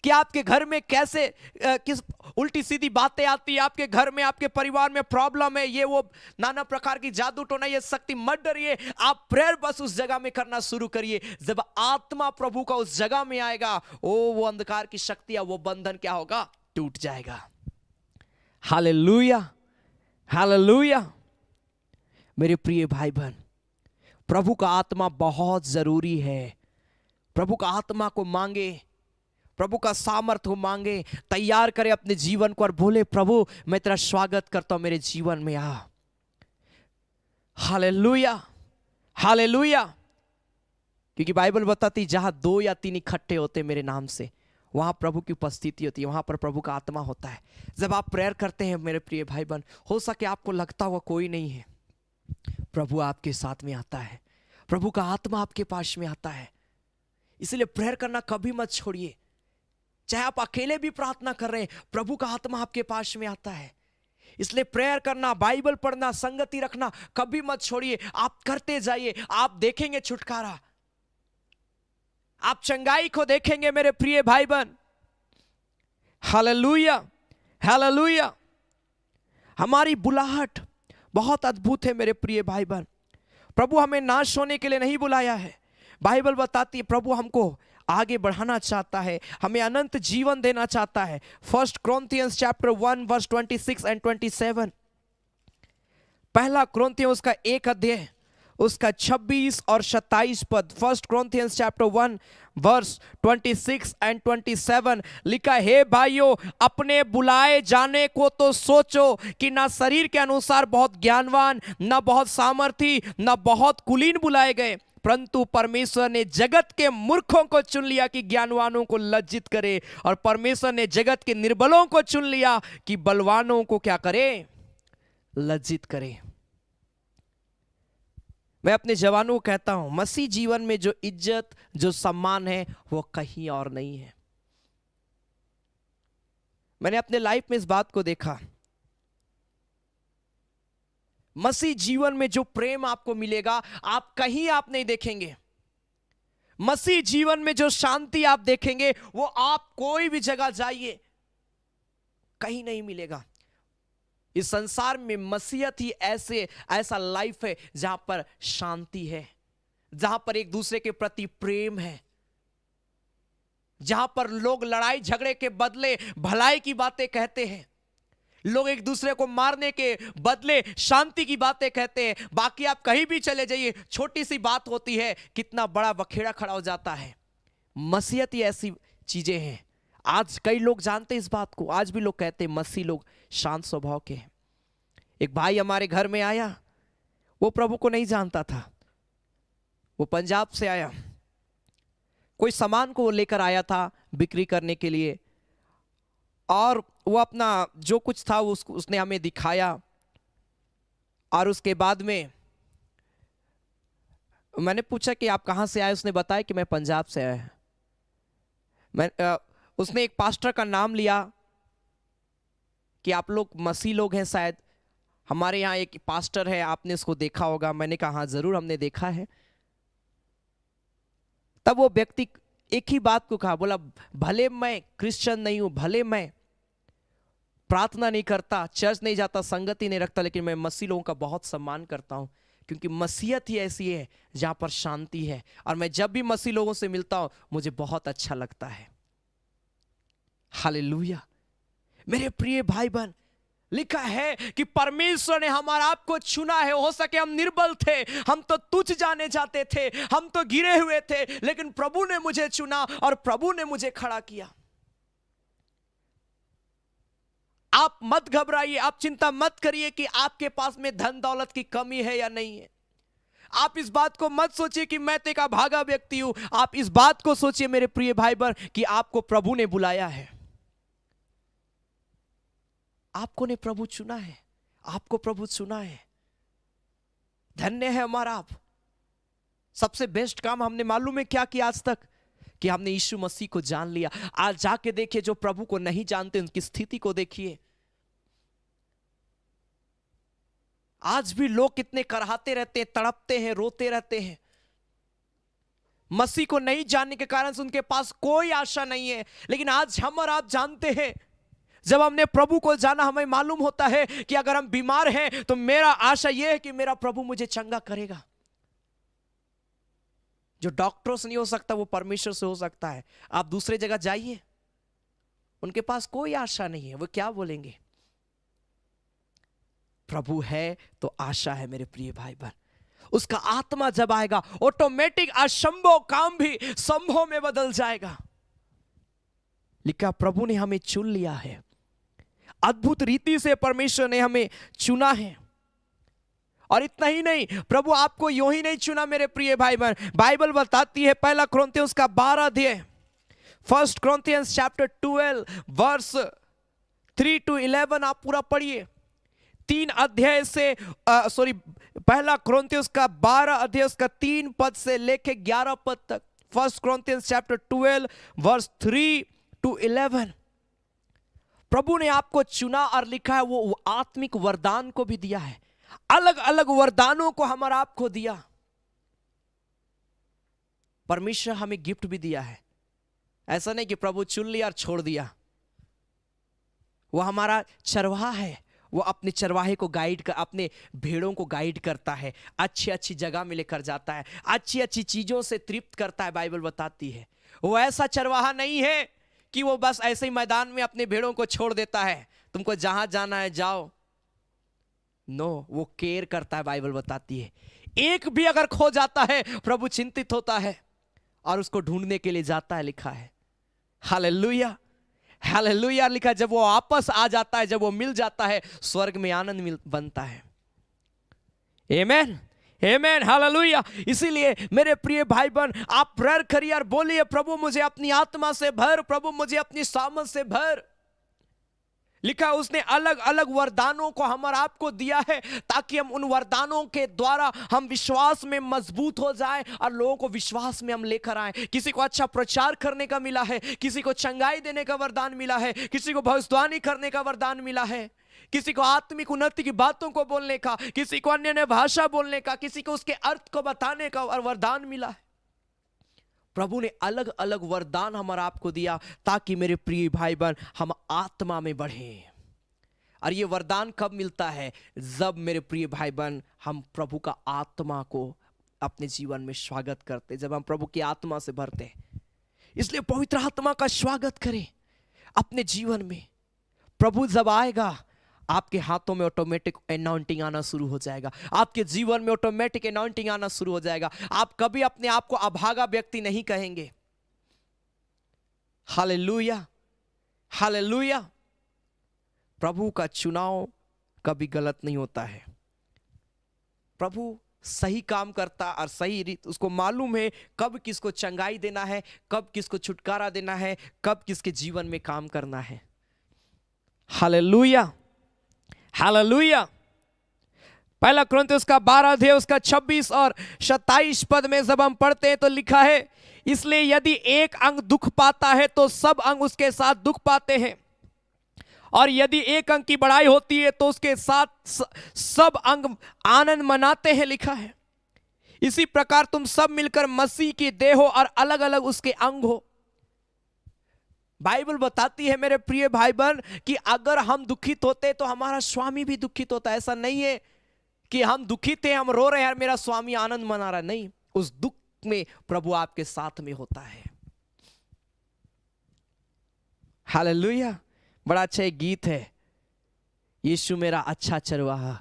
कि आपके घर में कैसे किस उल्टी सीधी बातें आती है। आपके घर में, आपके परिवार में प्रॉब्लम है, ये वो नाना प्रकार की जादू टोना, ये शक्ति। मत डरिए, आप प्रेयर बस उस जगह में करना शुरू करिए। जब आत्मा प्रभु का उस जगह में आएगा, वो अंधकार की शक्ति, वो बंधन क्या होगा? टूट जाएगा। Hallelujah, hallelujah. मेरे प्रिय भाई बहन, प्रभु का आत्मा बहुत जरूरी है। प्रभु का आत्मा को मांगे, प्रभु का सामर्थ्य को मांगे, तैयार करें अपने जीवन को और बोले, प्रभु मैं तेरा स्वागत करता हूं, मेरे जीवन में आ। Hallelujah, hallelujah. क्योंकि बाइबल बताती, जहां 2 या 3 इकट्ठे होते मेरे नाम से, वहां प्रभु की उपस्थिति होती है, वहां पर प्रभु का आत्मा होता है। जब आप प्रेयर करते हैं मेरे प्रिय भाई बहन, हो सके आपको लगता हुआ कोई नहीं है, प्रभु आपके साथ में आता है, प्रभु का आत्मा आपके पास में आता है। इसलिए प्रेयर करना कभी मत छोड़िए। चाहे आप अकेले भी प्रार्थना कर रहे हैं, प्रभु का आत्मा आपके पास में आता है। इसलिए प्रेयर करना, बाइबल पढ़ना, संगति रखना कभी मत छोड़िए। आप करते जाइए, आप देखेंगे छुटकारा, आप चंगाई को देखेंगे मेरे प्रिय भाई बहन। Hallelujah, hallelujah. हमारी बुलाहट बहुत अद्भुत है मेरे प्रिय भाई बहन। प्रभु हमें नाश होने के लिए नहीं बुलाया है। बाइबल बताती है प्रभु हमको आगे बढ़ाना चाहता है, हमें अनंत जीवन देना चाहता है। 1 Corinthians chapter 1 verse 26 and 27, पहला कुरिन्थियों उसका 1 अध्याय उसका 26 और 27 पद। 1 Corinthians chapter 1 verse 26 and 27 लिखा, हे भाइयों, अपने बुलाए जाने को तो सोचो कि ना शरीर के अनुसार बहुत ज्ञानवान, ना बहुत सामर्थी, ना बहुत कुलीन बुलाए गए, परंतु परमेश्वर ने जगत के मूर्खों को चुन लिया कि ज्ञानवानों को लज्जित करे, और परमेश्वर ने जगत के निर्बलों को चुन लिया कि बलवानों को क्या करे? लज्जित करे। मैं अपने जवानों को कहता हूं, मसीह जीवन में जो इज्जत, जो सम्मान है, वो कहीं और नहीं है। मैंने अपने लाइफ में इस बात को देखा। मसीह जीवन में जो प्रेम आपको मिलेगा, आप कहीं आप नहीं देखेंगे। मसीह जीवन में जो शांति आप देखेंगे, वो आप कोई भी जगह जाइए कहीं नहीं मिलेगा। इस संसार में मसीहत ही ऐसा लाइफ है जहां पर शांति है, जहां पर एक दूसरे के प्रति प्रेम है, जहां पर लोग लड़ाई झगड़े के बदले भलाई की बातें कहते हैं, लोग एक दूसरे को मारने के बदले शांति की बातें कहते हैं। बाकी आप कहीं भी चले जाइए, छोटी सी बात होती है, कितना बड़ा बखेड़ा खड़ा हो जाता है। मसीहत ही ऐसी चीजें हैं। आज कई लोग जानते हैं इस बात को, आज भी लोग कहते हैं मसीह लोग शांत स्वभाव के हैं। एक भाई हमारे घर में आया, वो प्रभु को नहीं जानता था, वो पंजाब से आया, कोई सामान को लेकर आया था बिक्री करने के लिए, और वो अपना जो कुछ था उसने हमें दिखाया, और उसके बाद में मैंने पूछा कि आप कहाँ से आए, उसने बताया कि मैं पंजाब से आया। उसने एक पास्टर का नाम लिया कि आप लोग मसीह लोग हैं शायद, हमारे यहाँ एक पास्टर है, आपने उसको देखा होगा। मैंने कहा हाँ जरूर हमने देखा है। तब वो व्यक्ति एक ही बात को कहा, बोला भले मैं क्रिश्चियन नहीं हूं, भले मैं प्रार्थना नहीं करता, चर्च नहीं जाता, संगति नहीं रखता, लेकिन मैं मसीह लोगों का बहुत सम्मान करता हूं, क्योंकि मसीहत ही ऐसी है जहां पर शांति है, और मैं जब भी मसीह लोगों से मिलता हूं मुझे बहुत अच्छा लगता है। हालेलुया। मेरे प्रिय भाई बहन, लिखा है कि परमेश्वर ने हमारा आपको चुना है। हो सके हम निर्बल थे, हम तो तुच्छ जाने जाते थे, हम तो गिरे हुए थे, लेकिन प्रभु ने मुझे चुना और प्रभु ने मुझे खड़ा किया। आप मत घबराइए, आप चिंता मत करिए कि आपके पास में धन दौलत की कमी है या नहीं है। आप इस बात को मत सोचिए कि मैं तो एक अभागा व्यक्ति हूं। आप इस बात को सोचिए मेरे प्रिय भाई बहन कि आपको प्रभु ने बुलाया है, आपको ने प्रभु चुना है, आपको प्रभु चुना है। धन्य है हमारा आप। सबसे बेस्ट काम हमने मालूम है क्या किया आज तक, कि हमने यीशु मसीह को जान लिया। आज जाके देखिए जो प्रभु को नहीं जानते उनकी स्थिति को देखिए। आज भी लोग कितने कराहते रहते हैं, तड़पते हैं, रोते रहते हैं। मसीह को नहीं जानने के कारण से उनके पास कोई आशा नहीं है। लेकिन आज हम और आप जानते हैं, जब हमने प्रभु को जाना हमें मालूम होता है कि अगर हम बीमार हैं तो मेरा आशा यह है कि मेरा प्रभु मुझे चंगा करेगा। जो डॉक्टरों से नहीं हो सकता वो परमेश्वर से हो सकता है। आप दूसरे जगह जाइए, उनके पास कोई आशा नहीं है, वो क्या बोलेंगे? प्रभु है तो आशा है मेरे प्रिय भाई बहन। उसका आत्मा जब आएगा ऑटोमेटिक असंभव काम भी संभव में बदल जाएगा। लिखा प्रभु ने हमें चुन लिया है, अद्भुत रीति से परमेश्वर ने हमें चुना है। और इतना ही नहीं, प्रभु आपको यूं ही नहीं चुना मेरे प्रिय भाई बहन। बाइबल बताती है 1 कुरिन्थियों का 12 अध्याय, 1 Corinthians chapter 12 verse 3 to 11 आप पूरा पढ़िए। 3 अध्याय से 1 कुरिन्थियों का 12 अध्याय उसका 3 पद से लेके 11 पद तक। 1 Corinthians chapter 12 verse 3 to 11। प्रभु ने आपको चुना और लिखा है वो आत्मिक वरदान को भी दिया है, अलग अलग वरदानों को हमारा आपको दिया। परमेश्वर हमें गिफ्ट भी दिया है। ऐसा नहीं कि प्रभु चुन लिया और छोड़ दिया। वो हमारा चरवाहा है, वो अपने चरवाहे को गाइड कर, अपने भेड़ों को गाइड करता है, अच्छी अच्छी जगह में लेकर जाता है, अच्छी अच्छी चीजों से तृप्त करता है। बाइबल बताती है वो ऐसा चरवाहा नहीं है कि वो बस ऐसे ही मैदान में अपने भेड़ों को छोड़ देता है, तुमको जहां जाना है जाओ। नो, वो केयर करता है। बाइबल बताती है एक भी अगर खो जाता है प्रभु चिंतित होता है और उसको ढूंढने के लिए जाता है। लिखा है हालेलुया, हालेलुया। लिखा जब वो वापस आ जाता है, जब वो मिल जाता है, स्वर्ग में आनंद बनता है। आमेन, आमेन, हालेलुया। इसीलिए मेरे प्रिय भाई बहन, आप प्रेयर करिए और बोलिए प्रभु मुझे अपनी आत्मा से भर, प्रभु मुझे अपनी सामर्थ से भर। लिखा उसने अलग अलग वरदानों को हमारा आपको दिया है ताकि हम उन वरदानों के द्वारा हम विश्वास में मजबूत हो जाएं और लोगों को विश्वास में हम लेकर आए। किसी को अच्छा प्रचार करने का मिला है, किसी को चंगाई देने का वरदान मिला है, किसी को भविष्यवाणी करने का वरदान मिला है, किसी को आत्मिक उन्नति की बातों को बोलने का, किसी को अन्य भाषा बोलने का, किसी को उसके अर्थ को बताने का वरदान मिला है। प्रभु ने अलग अलग वरदान हमारा आपको दिया ताकि मेरे प्रिय भाई बहन हम आत्मा में बढ़े, और ये वरदान कब मिलता है? जब मेरे प्रिय भाई बहन हम प्रभु का आत्मा को अपने जीवन में स्वागत करते, जब हम प्रभु की आत्मा से भरते हैं। इसलिए पवित्र आत्मा का स्वागत करें अपने जीवन में। प्रभु जब आएगा आपके हाथों में ऑटोमेटिक अनॉइंटिंग आना शुरू हो जाएगा, आपके जीवन में ऑटोमेटिक अनॉइंटिंग आना शुरू हो जाएगा। आप कभी अपने आप को अभागा व्यक्ति नहीं कहेंगे। Hallelujah, hallelujah. प्रभु का चुनाव कभी गलत नहीं होता है। प्रभु सही काम करता और सही रीत, उसको मालूम है कब किसको चंगाई देना है, कब किसको छुटकारा देना है, कब किसके जीवन में काम करना है। Hallelujah, hallelujah. पहला कुरिन्थियों उसका 12 अध्याय उसका 26 और 27 पद में जब हम पढ़ते हैं तो लिखा है, इसलिए यदि एक अंग दुख पाता है तो सब अंग उसके साथ दुख पाते हैं, और यदि एक अंग की बढ़ाई होती है तो उसके साथ सब अंग आनंद मनाते हैं, लिखा है। इसी प्रकार तुम सब मिलकर मसीह की देह हो और अलग अलग उसके अंग हो। बाइबल बताती है मेरे प्रिय भाई बहन कि अगर हम दुखित होते तो हमारा स्वामी भी दुखित होता है। ऐसा नहीं है कि हम दुखित हैं, हम रो रहे हैं, मेरा स्वामी आनंद मना रहा है। नहीं, उस दुख में प्रभु आपके साथ में होता है। हालेलुया। बड़ा अच्छा एक गीत है, यीशु मेरा अच्छा चरवाहा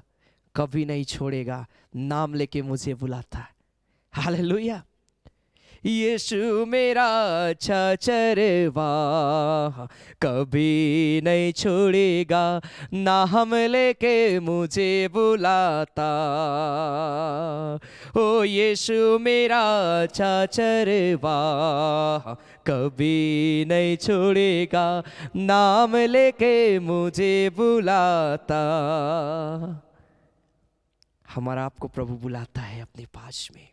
कभी नहीं छोड़ेगा, नाम लेके मुझे बुलाता है। हालेलुया। यीशु मेरा अच्छा चरवाहा कभी नहीं छोड़ेगा, नाम लेके मुझे बुलाता। ओ यीशु मेरा अच्छा चरवाहा कभी नहीं छोड़ेगा, नाम लेके मुझे बुलाता। हमारा आपको प्रभु बुलाता है अपने पास में।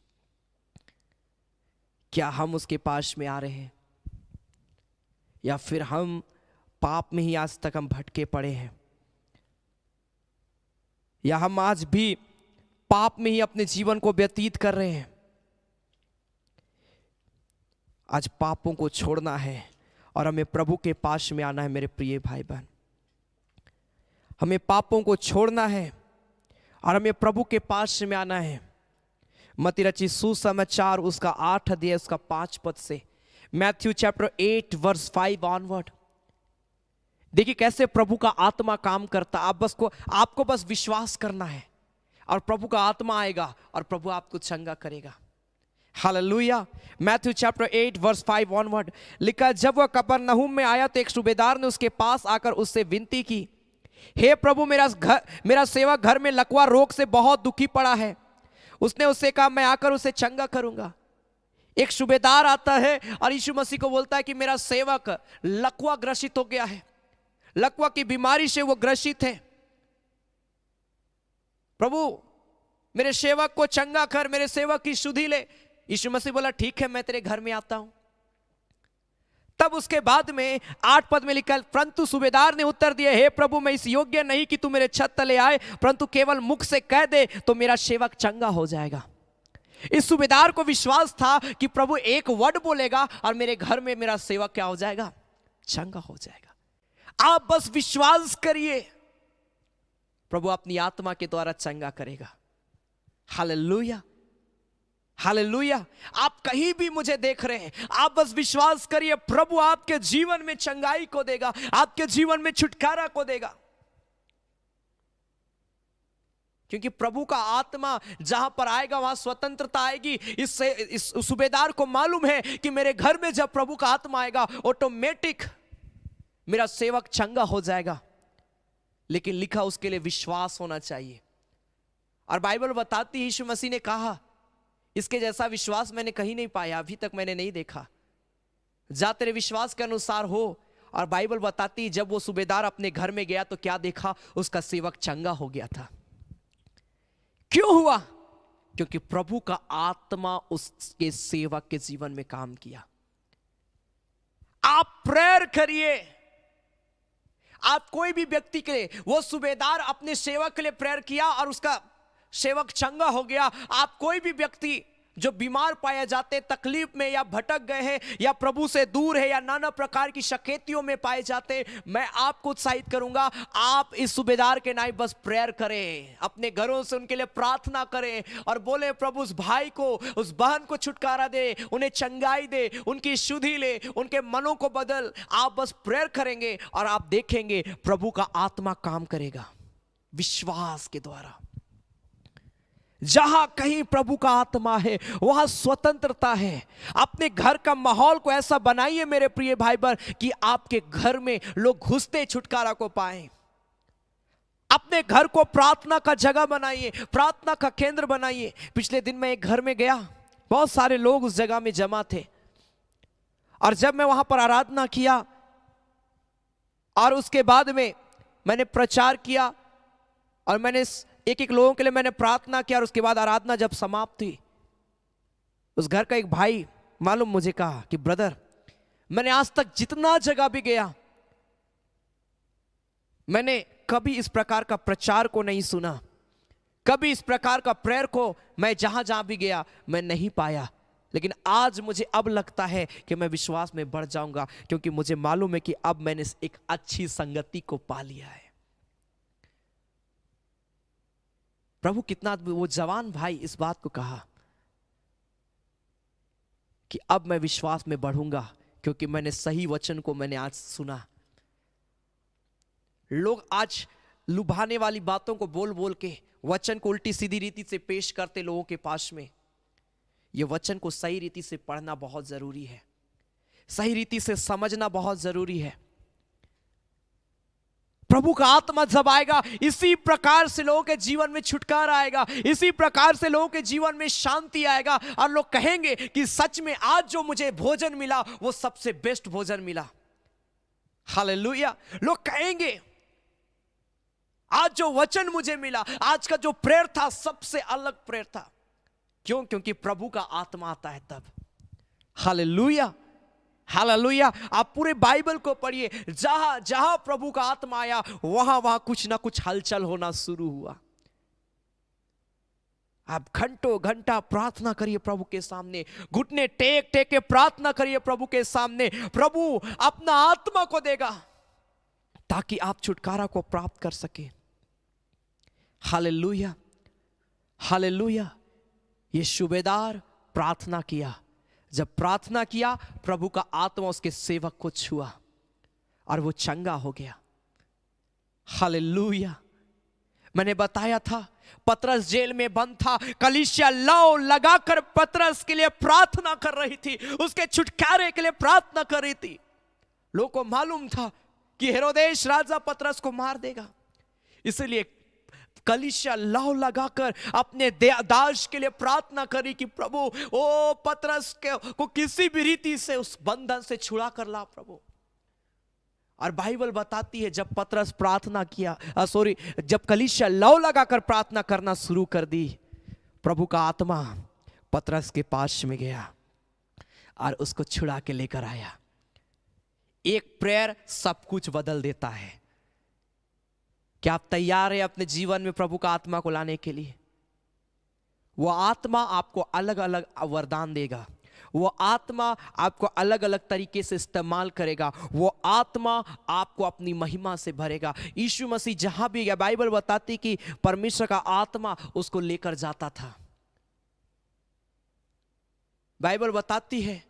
क्या हम उसके पास में आ रहे हैं, या फिर हम पाप में ही आज तक हम भटके पड़े हैं, या हम आज भी पाप में ही अपने जीवन को व्यतीत कर रहे हैं? आज पापों को छोड़ना है और हमें प्रभु के पास में आना है मेरे प्रिय भाई बहन। हमें पापों को छोड़ना है और हमें प्रभु के पास में आना है। मत्ती रचित सुसमाचार उसका 8 अध्याय उसका 5 पद से, मैथ्यू चैप्टर 8 वर्स 5 ऑनवर्ड। देखिए कैसे प्रभु का आत्मा काम करता। आपको बस विश्वास करना है और प्रभु का आत्मा आएगा और प्रभु आपको चंगा करेगा। Hallelujah. Matthew chapter 8 verse 5 onward लिखा, जब वह कफरनहूम में आया तो एक सूबेदार ने उसके पास आकर उससे विनती की, हे प्रभु, मेरा सेवक घर में लकवा रोग से बहुत दुखी पड़ा है। उसने उससे कहा, मैं आकर उसे चंगा करूंगा। एक सूबेदार आता है और यीशु मसीह को बोलता है कि मेरा सेवक लकवा ग्रसित हो गया है, लकवा की बीमारी से वो ग्रसित है। प्रभु मेरे सेवक को चंगा कर, मेरे सेवक की शुद्धि ले। यीशु मसीह बोला, ठीक है, मैं तेरे घर में आता हूं। तब उसके बाद में 8 पद में लिखा, परंतु सूबेदार ने उत्तर दिया, हे प्रभु, मैं इस योग्य नहीं कि तू मेरे छत तले आए, परंतु केवल मुख से कह दे तो मेरा सेवक चंगा हो जाएगा। इस सूबेदार को विश्वास था कि प्रभु एक वर्ड बोलेगा और मेरे घर में मेरा सेवक क्या हो जाएगा? चंगा हो जाएगा। आप बस विश्वास करिए, प्रभु अपनी आत्मा के द्वारा चंगा करेगा। Hallelujah, hallelujah. आप कहीं भी मुझे देख रहे हैं, आप बस विश्वास करिए, प्रभु आपके जीवन में चंगाई को देगा, आपके जीवन में छुटकारा को देगा। क्योंकि प्रभु का आत्मा जहां पर आएगा वहां स्वतंत्रता आएगी। इस सूबेदार को मालूम है कि मेरे घर में जब प्रभु का आत्मा आएगा ऑटोमेटिक मेरा सेवक चंगा हो जाएगा। लेकिन लिखा उसके लिए विश्वास होना चाहिए। और बाइबल बताती है, यीशु मसीह ने कहा, इसके जैसा विश्वास मैंने कहीं नहीं पाया, अभी तक मैंने नहीं देखा। जा तेरे विश्वास के अनुसार हो। और बाइबल बताती है, जब वो सूबेदार अपने घर में गया तो क्या देखा? उसका सेवक चंगा हो गया था। क्यों हुआ? क्योंकि प्रभु का आत्मा उसके सेवक के जीवन में काम किया। आप प्रेयर करिए। आप कोई भी व्यक्ति के लिए, वो सूबेदार अपने सेवक के लिए प्रेयर किया और उसका सेवक चंगा हो गया। आप कोई भी व्यक्ति जो बीमार पाए जाते, तकलीफ में या भटक गए हैं या प्रभु से दूर है या नाना प्रकार की शकेतियों में पाए जाते, मैं आपको उत्साहित करूंगा, आप इस सूबेदार के नाम बस प्रेयर करें, अपने घरों से उनके लिए प्रार्थना करें और बोले प्रभु उस भाई को, उस बहन को छुटकारा दे, उन्हें चंगाई दे, उनकी शुद्धि ले, उनके मनों को बदल। आप बस प्रेयर करेंगे और आप देखेंगे प्रभु का आत्मा काम करेगा विश्वास के द्वारा। जहां कहीं प्रभु का आत्मा है वहां स्वतंत्रता है। अपने घर का माहौल को ऐसा बनाइए मेरे प्रिय भाई बहन कि आपके घर में लोग घुसते छुटकारा को पाएं। अपने घर को प्रार्थना का जगह बनाइए, प्रार्थना का केंद्र बनाइए। पिछले दिन मैं एक घर में गया, बहुत सारे लोग उस जगह में जमा थे और जब मैं वहां पर आराधना किया और उसके बाद में मैंने प्रचार किया और मैंने एक एक लोगों के लिए मैंने प्रार्थना किया और उसके बाद आराधना जब समाप्त हुई, उस घर का एक भाई मालूम मुझे कहा कि ब्रदर, मैंने आज तक जितना जगह भी गया मैंने कभी इस प्रकार का प्रचार को नहीं सुना, कभी इस प्रकार का प्रेयर को मैं जहां जहां भी गया मैं नहीं पाया, लेकिन आज मुझे अब लगता है कि मैं विश्वास में बढ़ जाऊंगा क्योंकि मुझे मालूम है कि अब मैंने एक अच्छी संगति को पा लिया है। प्रभु कितना, वो जवान भाई इस बात को कहा कि अब मैं विश्वास में बढ़ूंगा क्योंकि मैंने सही वचन को मैंने आज सुना। लोग आज लुभाने वाली बातों को बोल बोल के वचन को उल्टी सीधी रीति से पेश करते लोगों के पास में। यह वचन को सही रीति से पढ़ना बहुत जरूरी है, सही रीति से समझना बहुत जरूरी है। प्रभु का आत्मा जब आएगा इसी प्रकार से लोगों के जीवन में छुटकारा आएगा, इसी प्रकार से लोगों के जीवन में शांति आएगा और लोग कहेंगे कि सच में आज जो मुझे भोजन मिला वो सबसे बेस्ट भोजन मिला। हालेलुया। लोग कहेंगे आज जो वचन मुझे मिला, आज का जो प्रेयर था सबसे अलग प्रेयर था। क्यों? क्योंकि प्रभु का आत्मा आता है तब। Hallelujah, hallelujah. आप पूरे बाइबल को पढ़िए, जहां जहां प्रभु का आत्मा आया वहां वहां कुछ ना कुछ हलचल होना शुरू हुआ। आप घंटों घंटा प्रार्थना करिए प्रभु के सामने, घुटने टेक टेक के प्रार्थना करिए प्रभु के सामने। प्रभु अपना आत्मा को देगा ताकि आप छुटकारा को प्राप्त कर सके। Hallelujah, hallelujah. ये सूबेदार प्रार्थना किया, जब प्रार्थना किया प्रभु का आत्मा उसके सेवक को छुआ और वो चंगा हो गया। हालेलुया। मैंने बताया था पतरस जेल में बंद था, कलीसिया लौ लगाकर पतरस के लिए प्रार्थना कर रही थी, उसके छुटकारे के लिए प्रार्थना कर रही थी। लोगों को मालूम था कि हेरोदेस राजा पतरस को मार देगा, इसलिए कलीसिया लौ लगाकर अपने दास के लिए प्रार्थना करी कि प्रभु ओ पतरस को किसी भी रीति से उस बंधन से छुड़ा कर ला प्रभु। और बाइबल बताती है जब पतरस प्रार्थना किया, जब कलीसिया लौ लगाकर प्रार्थना करना शुरू कर दी, प्रभु का आत्मा पतरस के पास में गया और उसको छुड़ा के लेकर आया। एक प्रेयर सब कुछ बदल देता है। क्या आप तैयार हैं अपने जीवन में प्रभु का आत्मा को लाने के लिए? वो आत्मा आपको अलग अलग वरदान देगा, वो आत्मा आपको अलग अलग तरीके से इस्तेमाल करेगा, वो आत्मा आपको अपनी महिमा से भरेगा। यीशु मसीह जहां भी गया, बाइबल बताती कि परमेश्वर का आत्मा उसको लेकर जाता था। बाइबल बताती है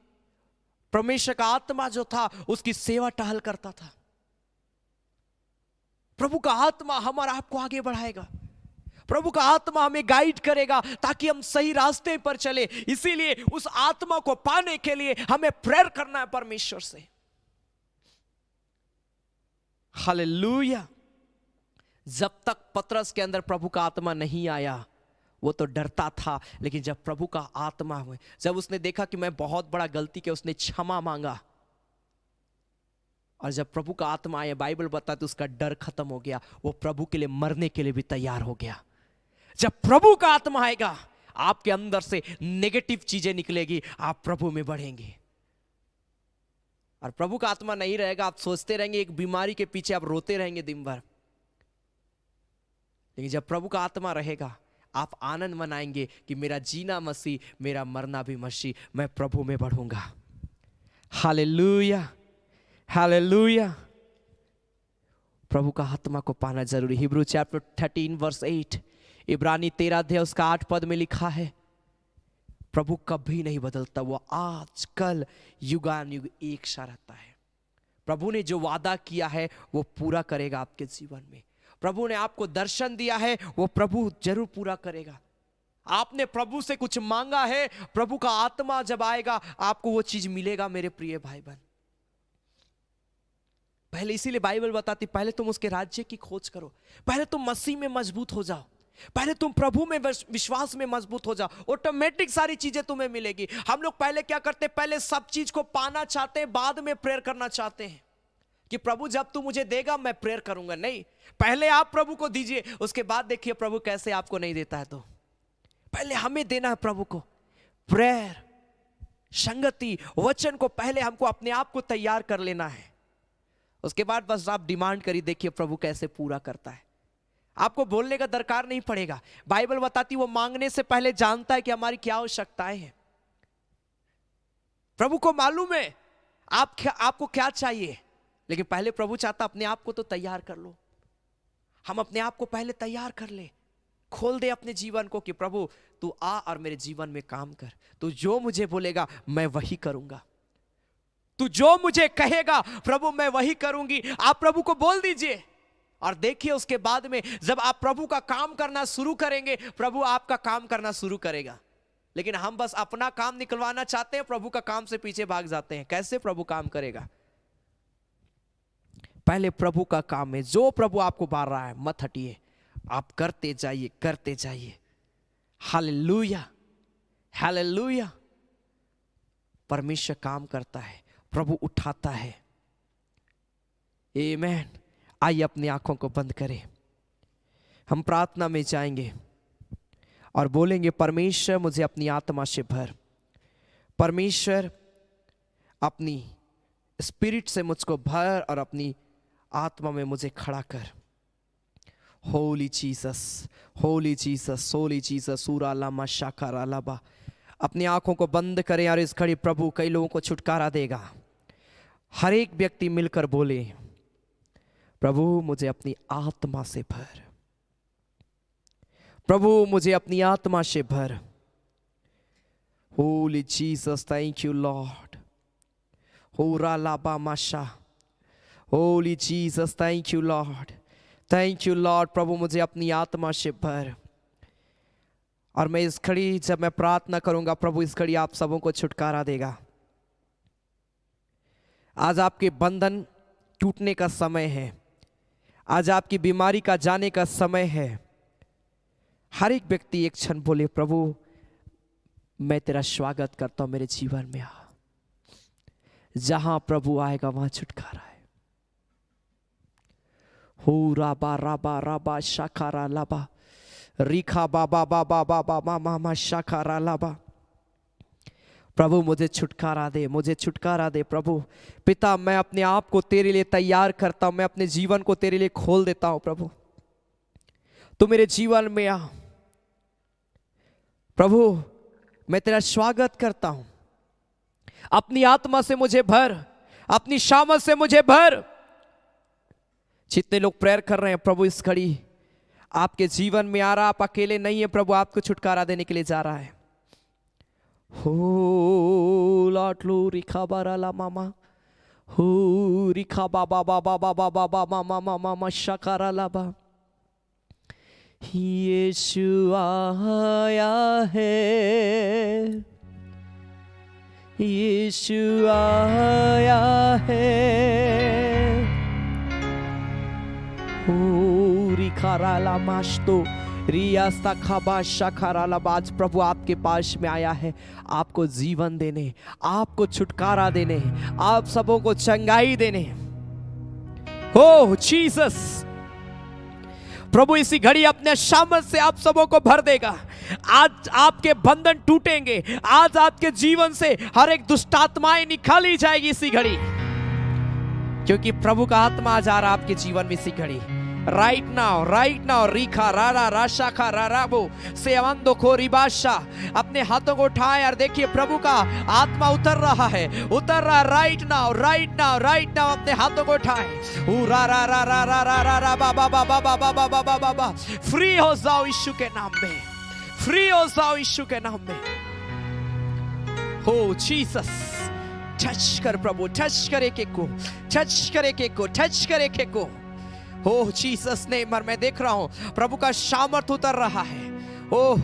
परमेश्वर का आत्मा जो था उसकी सेवा टहल करता था। प्रभु का आत्मा हमारा आपको आगे बढ़ाएगा, प्रभु का आत्मा हमें गाइड करेगा ताकि हम सही रास्ते पर चले। इसीलिए उस आत्मा को पाने के लिए हमें प्रेयर करना है परमेश्वर से। हालेलुया। जब तक पतरस के अंदर प्रभु का आत्मा नहीं आया वो तो डरता था, लेकिन जब प्रभु का आत्मा हुए, जब उसने देखा कि मैं बहुत बड़ा गलती किया, उसने क्षमा मांगा। और जब प्रभु का आत्मा आया, बाइबल बताती उसका डर खत्म हो गया, वो प्रभु के लिए मरने के लिए भी तैयार हो गया। जब प्रभु का आत्मा आएगा आपके अंदर से नेगेटिव चीजें निकलेगी, आप प्रभु में बढ़ेंगे। और प्रभु का आत्मा नहीं रहेगा, आप सोचते रहेंगे एक बीमारी के पीछे, आप रोते रहेंगे दिन भर। लेकिन जब प्रभु का आत्मा रहेगा आप आनंद मनाएंगे कि मेरा जीना मसीह, मेरा मरना भी मसीह, मैं प्रभु में बढ़ूंगा। Hallelujah, hallelujah. प्रभु का आत्मा को पाना जरूरी। हिब्रू चैप्टर 13 वर्स 8, इब्रानी 13 अध्याय उसका 8 पद में लिखा है, प्रभु कभी नहीं बदलता, वो आज कल युगान युग एक सा रहता है। प्रभु ने जो वादा किया है वो पूरा करेगा आपके जीवन में। प्रभु ने आपको दर्शन दिया है, वो प्रभु जरूर पूरा करेगा। आपने प्रभु से कुछ मांगा है, प्रभु का आत्मा जब आएगा आपको वो चीज मिलेगा मेरे प्रिय भाई बहन। पहले इसीलिए बाइबल बताती, पहले तुम उसके राज्य की खोज करो, पहले तुम मसीह में मजबूत हो जाओ, पहले तुम प्रभु में विश्वास में मजबूत हो जाओ, ऑटोमेटिक सारी चीजें तुम्हें मिलेगी। हम लोग पहले क्या करते हैं, पहले सब चीज को पाना चाहते हैं, बाद में प्रेयर करना चाहते हैं कि प्रभु जब तू मुझे देगा मैं प्रेयर करूंगा। नहीं, पहले आप प्रभु को दीजिए, उसके बाद देखिए प्रभु कैसे आपको नहीं देता है। तो पहले हमें देना है प्रभु को प्रेयर, संगति, वचन को पहले हमको अपने आप को तैयार कर लेना है। उसके बाद बस आप डिमांड करिए, देखिए प्रभु कैसे पूरा करता है। आपको बोलने का दरकार नहीं पड़ेगा। बाइबल बताती वो मांगने से पहले जानता है कि हमारी क्या आवश्यकताएं हैं। प्रभु को मालूम है आपको क्या चाहिए, लेकिन पहले प्रभु चाहता अपने आप को तो तैयार कर लो। हम अपने आप को पहले तैयार कर ले, खोल दे अपने जीवन को कि प्रभु तू आ और मेरे जीवन में काम कर। तू जो मुझे बोलेगा मैं वही करूंगा, तू जो मुझे कहेगा प्रभु मैं वही करूंगी। आप प्रभु को बोल दीजिए और देखिए उसके बाद में जब आप प्रभु का काम करना शुरू करेंगे, प्रभु आपका काम करना शुरू करेगा। लेकिन हम बस अपना काम निकलवाना चाहते हैं, प्रभु का काम से पीछे भाग जाते हैं। कैसे प्रभु काम करेगा? पहले प्रभु का काम है, जो प्रभु आपको बांध रहा है मत हटिए, आप करते जाइए, करते जाइए। Hallelujah, hallelujah. परमेश्वर काम करता है, प्रभु उठाता है। आमीन। आइए अपनी आंखों को बंद करें, हम प्रार्थना में जाएंगे और बोलेंगे परमेश्वर मुझे अपनी आत्मा से भर, परमेश्वर अपनी स्पिरिट से मुझको भर और अपनी आत्मा में मुझे खड़ा कर। Holi Jesus, holy Jesus, holy Jesus. सूरा लामा शाकारा लाबा। अपनी आंखों को बंद करें और इस घड़ी प्रभु कई लोगों को छुटकारा देगा। हर एक व्यक्ति मिलकर बोले प्रभु मुझे अपनी आत्मा से भर, प्रभु मुझे अपनी आत्मा से भर। Holy Jesus, thank you Lord. होरा लाबा माशा। Holy Jesus, thank you Lord, thank you Lord. प्रभु मुझे अपनी आत्मा से भर। और मैं इस घड़ी जब मैं प्रार्थना करूंगा, प्रभु इस घड़ी आप सबों को छुटकारा देगा। आज आपके बंधन टूटने का समय है, आज आपकी बीमारी का जाने का समय है। हर एक व्यक्ति एक क्षण बोले प्रभु मैं तेरा स्वागत करता हूं, मेरे जीवन में आ। जहां प्रभु आएगा वहां छुटकारा है। हो राबा राबा राबा शाकारा लाबा रिखा बाबा बाबा बाबा मामा शाकारा लाबा। प्रभु मुझे छुटकारा दे, मुझे छुटकारा दे प्रभु। पिता मैं अपने आप को तेरे लिए तैयार करता हूं, मैं अपने जीवन को तेरे लिए खोल देता हूं। प्रभु तू मेरे जीवन में आ। प्रभु मैं तेरा स्वागत करता हूं, अपनी आत्मा से मुझे भर, अपनी शामत से मुझे भर। जितने लोग प्रेयर कर रहे हैं प्रभु इस घड़ी आपके जीवन में आ रहा, आप अकेले नहीं है, प्रभु आपको छुटकारा देने के लिए जा रहा है। हो लाटलू रिखा बारा ला मामा, हो रिखा बाबा बाबा बाबा बाबा मामा मामा मा शकारा लाबा। यीशु आया है, यीशु आया है। हो रिखा राला मास्तो रियास्ता खाबा शाखाराला। आज प्रभु आपके पास में आया है आपको जीवन देने, आपको छुटकारा देने, आप सबों को चंगाई देने। हो जीसस, प्रभु इसी घड़ी अपने सामर्थ से आप सबों को भर देगा। आज आपके बंधन टूटेंगे, आज आपके जीवन से हर एक दुष्ट आत्माएं निकाली जाएगी इसी घड़ी, क्योंकि प्रभु का आत्मा आज आ रहा आपके जीवन में इसी घड़ी। राइट नाउ रीखा रारा राशाखा राराबो सेवंदो को रिबाशा। अपने हाथों को उठाएं और देखिए प्रभु का आत्मा उतर रहा है, उतर रहा। राइट नाउ अपने हाथों को उठाएं। रा रा रा रा रा रा रा रा बाबा बाबा बाबा बाबा बाबा बाबा। फ्री हो जाओ यीशु के नाम में, फ्री हो जाओ यीशु के नाम में। हो जीसस, टच कर प्रभु, टच कर एक एक को, टच कर एक एक को, टच कर एक एक को। ओह जीसस ने मर मैं देख रहा हूं प्रभु का सामर्थ्य उतर रहा है। ओह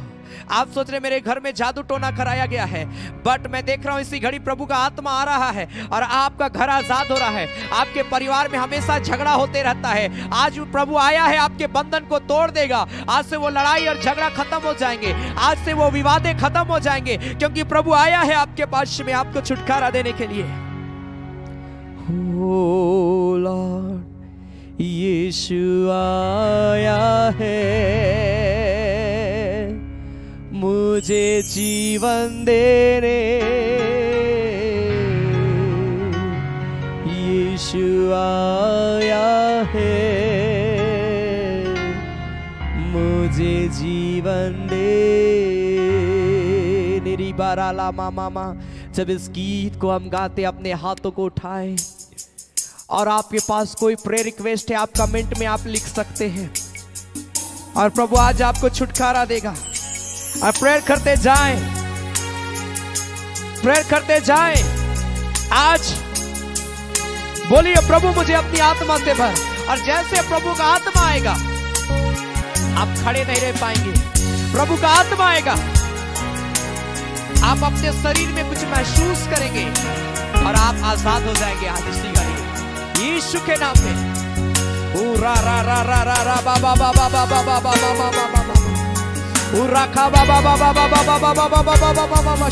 आप सोच रहे मेरे घर में जादू टोना कराया गया है, बट मैं देख रहा हूं इसी घड़ी प्रभु का आत्मा आ रहा है और आपका घर आजाद हो रहा है। आपके परिवार में हमेशा झगड़ा होते रहता है, आज प्रभु आया है आपके बंधन को तोड़ देगा। आज से वो लड़ाई और झगड़ा खत्म हो जाएंगे, आज से वो विवादें खत्म हो जाएंगे, क्योंकि प्रभु आया है आपके पास में आपको छुटकारा देने के लिए। ओ लॉर्ड, यीशु आया है मुझे जीवन देने, यीशु आया है मुझे जीवन देने। रिबाराला मामा। जब इस गीत को हम गाते अपने हाथों को उठाएं और आपके पास कोई प्रेयर रिक्वेस्ट है आप कमेंट में आप लिख सकते हैं और प्रभु आज आपको छुटकारा देगा। और प्रेयर करते जाएं, प्रेयर करते जाएं। आज बोलिए प्रभु मुझे अपनी आत्मा से भर, और जैसे प्रभु का आत्मा आएगा आप खड़े नहीं रह पाएंगे। प्रभु का आत्मा आएगा, आप अपने शरीर में कुछ महसूस करेंगे और आप आजाद हो जाएंगे आज इसी घड़ी यीशु के नाम में। रा रा रा रा रा रा बाबा बाबा बाबा बाबा बाबा बाबा उराखा बाबा बाबा बाबा बाबा बाबा बाबा बाबा बाबा।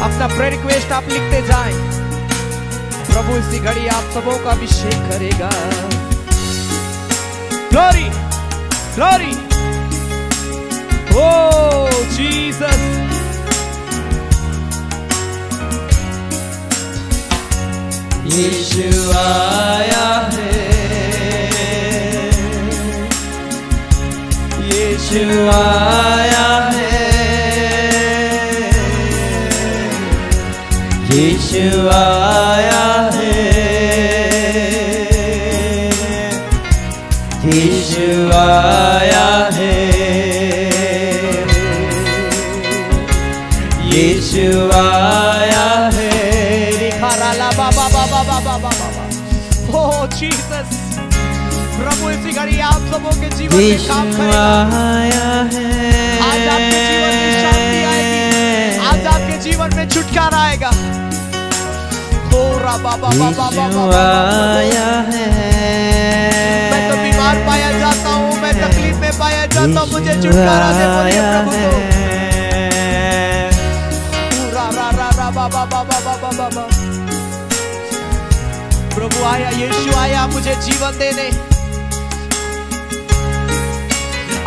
अपना प्रेयर रिक्वेस्ट आप लिखते जाएं, प्रभु इसी घड़ी आप सबों का अभिषेक करेगा। ग्लोरी ग्लोरी, ओ जीसस। यीशु आया है, यीशु आया है, यीशु आया है, यीशु आया है, यीशु आया है। बाबा बाबा बाबा बाबा। ओ जीसस, प्रभु इसी घड़ी आप सबों के जीवन में काम करेगा। आज आपके जीवन में शांति आएगी, आज आपके जीवन में छुटकारा आएगा। बाबा बाबा बाबा आया है। मैं तो बीमार पाया जाता हूँ, मैं तकलीफ में पाया जाता हूँ, मुझे छुटकारा दे बोलिए प्रभु को। रा रा रा रा बाबा बाबा बाबा बाबा। प्रभु आया, यीशु आया मुझे जीवन देने।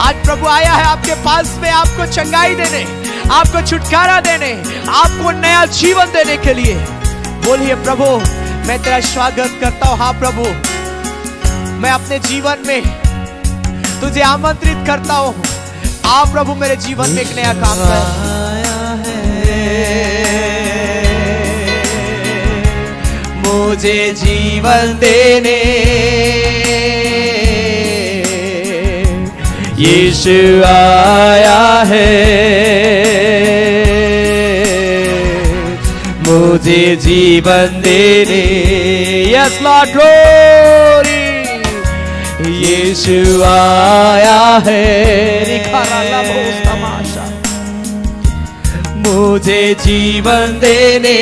आज प्रभु आया है आपके पास में आपको चंगाई देने, आपको छुटकारा देने, आपको नया जीवन देने के लिए। बोलिए प्रभु मैं तेरा स्वागत करता हूं। हाँ प्रभु, मैं अपने जीवन में तुझे आमंत्रित करता हूं। आप प्रभु मेरे जीवन में एक नया काम कर। मुझे जीवन देने यीशु आया है, मुझे जीवन देने। यस लॉर्ड ग्लोरी, यीशु आया है, मुझे जीवन देने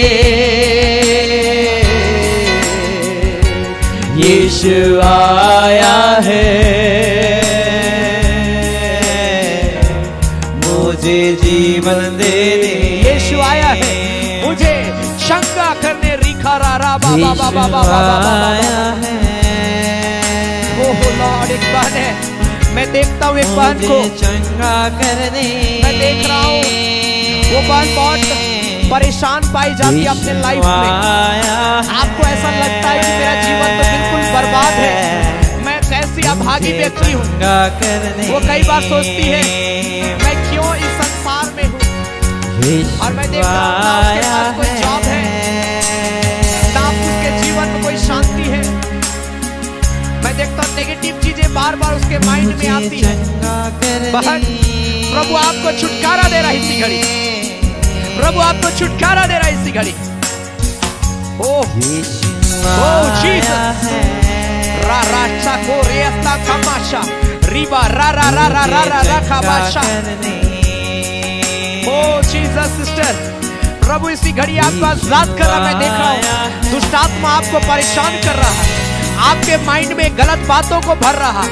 यीशु आया है, मुझे जीवन देने। यीशु आया है मुझे शंका करने। रिखा रा रा बाबा बाबा बाबा बाबा। ओह लॉर्ड, एक बहन है, मैं देखता हूँ एक बहन को चंगा करने। मैं देख रहा हूँ वो बहन बहुत परेशान पाई जाती है अपने लाइफ में। आपको ऐसा लगता है कि मेरा जीवन तो बिल्कुल बर्बाद है, मैं कैसी अब अभागी व्यक्ति हूँ। वो कई बार सोचती है मैं क्यों इस संसार में हूँ, और मैं देखता हूँ ना उसके पास कोई जॉब है, ना उसके जीवन में कोई शांति है। मैं देखता हूँ नेगेटिव चीजें बार बार उसके माइंड में आती है। बहन, प्रभु आपको छुटकारा दे रहा है इसी घड़ी, प्रभु आपको छुटकारा दे रहा है इसी घड़ी। ओह जीसस, रा रा चा को रेस्ता कमाशा रिबा रा रा रा रा रा रा रा कमाशा। ओह जीसस सिस्टर, प्रभु इसी घड़ी आपको आजाद कर रहा। मैं देख रहा हूँ दुष्ट आत्मा आपको परेशान कर रहा है, आपके माइंड में गलत बातों को भर रहा है,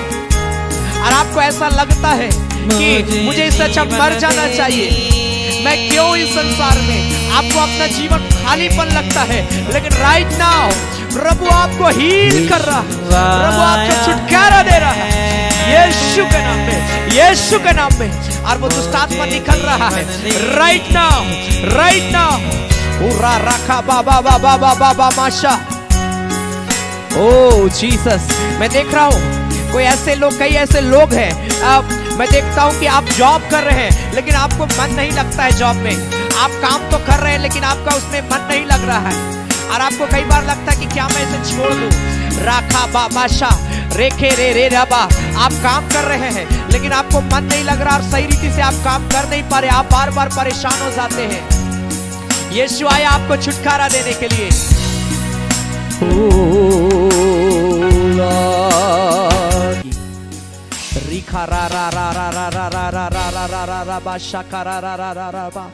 और आपको ऐसा लगता है कि मुझे इससे अच्छा मर जाना चाहिए, मैं क्यों इस संसार में। आपको अपना जीवन खालीपन लगता है, लेकिन राइट नाउ प्रभु आपको हील कर रहा है, प्रभु आपको छुटकारा दे रहा है यीशु के नाम में, यीशु के नाम में। और वो दुष्ट आत्मा निकल रहा है राइट नाउ, राइट नाउ। पूरा रखा बाबा बाबा बाबा बाबा माशा। ओह जीसस, मैं देख रहा हूँ कोई ऐसे लोग, कई ऐसे लोग हैं, मैं देखता हूँ कि आप जॉब कर रहे हैं लेकिन आपको मन नहीं लगता है जॉब में। आप काम तो कर रहे हैं लेकिन आपका उसमें मन नहीं लग रहा है, और आपको कई बार लगता है कि क्या मैं इसे छोड़ दूं। राखा बाबाशा रेखे रे रे रबा, आप काम कर रहे हैं लेकिन आपको मन नहीं लग रहा और सही रीति से आप काम कर नहीं पा रहे, आप बार बार परेशान हो जाते हैं। यीशु आया आपको छुटकारा देने के लिए। रिखा रा रा रा रा रा रा रा रा रा रा रा रा रा बा शाका रा रा रा रा रा बा।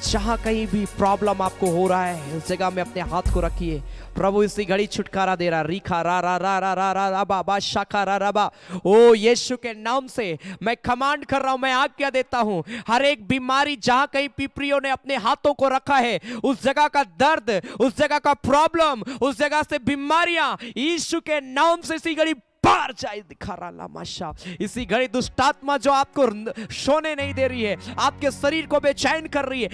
जहाँ कहीं भी प्रॉब्लम आपको हो रहा है उस जगह में अपने हाथ को रखिए, प्रभु इसी घड़ी छुटकारा दे रहा। रिखा रा रा रा रा रा रा रा बा बा शाका रा रा बा। ओ यीशु के नाम से मैं कमांड कर रहा हूं, मैं आज्ञा देता हूं, हर एक बीमारी जहां कहीं पिपरियों ने अपने हाथों को रखा है, उस जगह का दर्द, उस जगह का प्रॉब्लम, उस जगह से बीमारियां यीशु के नाम से इसी घड़ी बाहर जाए। दिखा रहा लामाशा, इसी घड़ी दुष्ट आत्मा जो आपको सोने नहीं दे रही है, आपके शरीर को बेचैन कर रही है,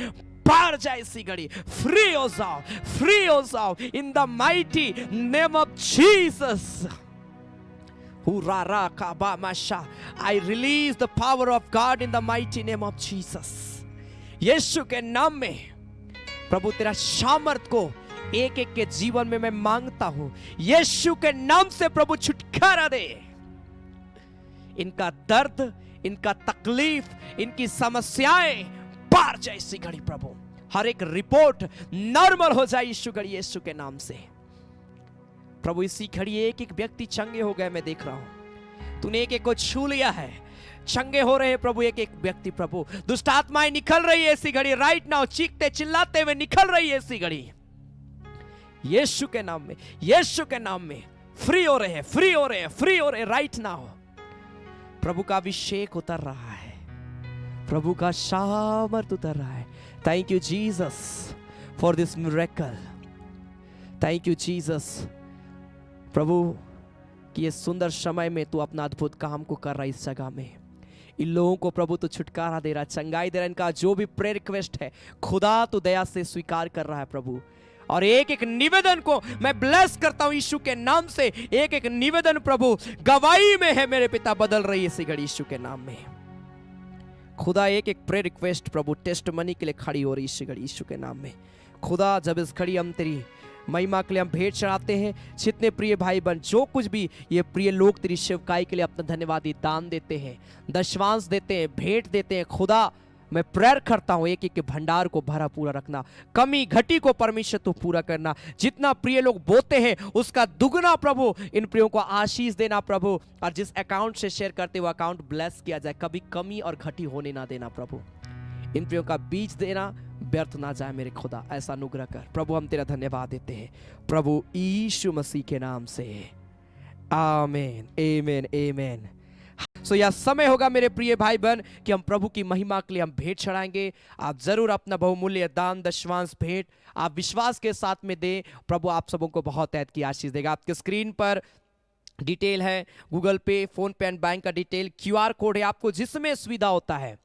बाहर जाए इसी घड़ी। फ्री हो जाओ, फ्री हो जाओ in the mighty name of Jesus. I release the power of God in the mighty name of Jesus. यीशु के नाम में प्रभु तेरा सामर्थ को एक एक के जीवन में मैं मांगता हूं। यीशु के नाम से प्रभु छुटकारा दे। इनका दर्द, इनका तकलीफ, इनकी समस्याएं बाहर जाए इसी घड़ी प्रभु। हर एक रिपोर्ट नॉर्मल हो जाए यीशु घड़ी, यीशु के नाम से प्रभु। इसी घड़ी एक एक व्यक्ति चंगे हो गए, मैं देख रहा हूं तूने एक एक को छू लिया है, चंगे हो रहे हैं प्रभु एक एक व्यक्ति। प्रभु दुष्ट आत्माएं निकल रही है इसी घड़ी राइट नाउ, चीखते चिल्लाते हुए निकल रही है इसी घड़ी यीशु के नाम में, यीशु के नाम में। फ्री हो रहे हैं, फ्री हो रहे हैं, फ्री हो रहे हैं राइट नाउ। प्रभु का अभिषेक उतर रहा है, प्रभु का सामर्थ उतर रहा है। Thank you Jesus for this miracle, thank you Jesus प्रभु कि ये सुंदर समय में तू अपना अद्भुत काम को कर रहा है इस जगह में। इन लोगों को प्रभु तू छुटकारा दे रहा है, चंगाई दे रहा है। इनका जो भी प्रेयर रिक्वेस्ट है खुदा तू दया से स्वीकार कर रहा है प्रभु। और एक एक निवेदन को मैं ब्लेस करता हूं यीशु के नाम से। एक एक निवेदन प्रभु गवाही में है मेरे पिता, बदल रही है इसी घड़ी यीशु के नाम में। खुदा एक एक प्रेयर रिक्वेस्ट प्रभु टेस्ट मनी के लिए खड़ी हो रही इसी घड़ी यीशु के नाम में। खुदा जब इस घड़ी हम तेरी महिमा के लिए हम भेंट चढ़ाते हैं, जितने प्रिय भाई बहन जो कुछ भी ये प्रिय लोग तेरी सेवकाई के लिए अपना धन्यवादी दान देते हैं, दशवांश देते हैं, भेंट देते हैं, खुदा मैं प्रेयर करता हूं एक एक के भंडार को भरा पूरा रखना, कमी घटी को परमेश्वर तू पूरा करना। जितना प्रिय लोग बोते हैं उसका दुगना प्रभु इन प्रियों को आशीष देना प्रभु। और जिस अकाउंट से शेयर करते वो अकाउंट ब्लेस किया जाए, कभी कमी और घटी होने ना देना प्रभु। इन प्रियों का बीज देना व्यर्थ ना जाए मेरे खुदा, ऐसा अनुग्रह कर प्रभु। हम तेरा धन्यवाद देते हैं प्रभु यीशु मसीह के नाम से, आमीन, आमीन, आमीन। सो यह समय होगा मेरे प्रिय भाई बहन कि हम प्रभु की महिमा के लिए हम भेंट चढ़ाएंगे। आप जरूर अपना बहुमूल्य दान दशवांश भेंट आप विश्वास के साथ में दें, प्रभु आप सबों को बहुत ऐत की आशीष देगा। आपके स्क्रीन पर डिटेल है, गूगल पे, फोन पे एंड बैंक का डिटेल, क्यूआर कोड है, आपको जिसमें सुविधा होता है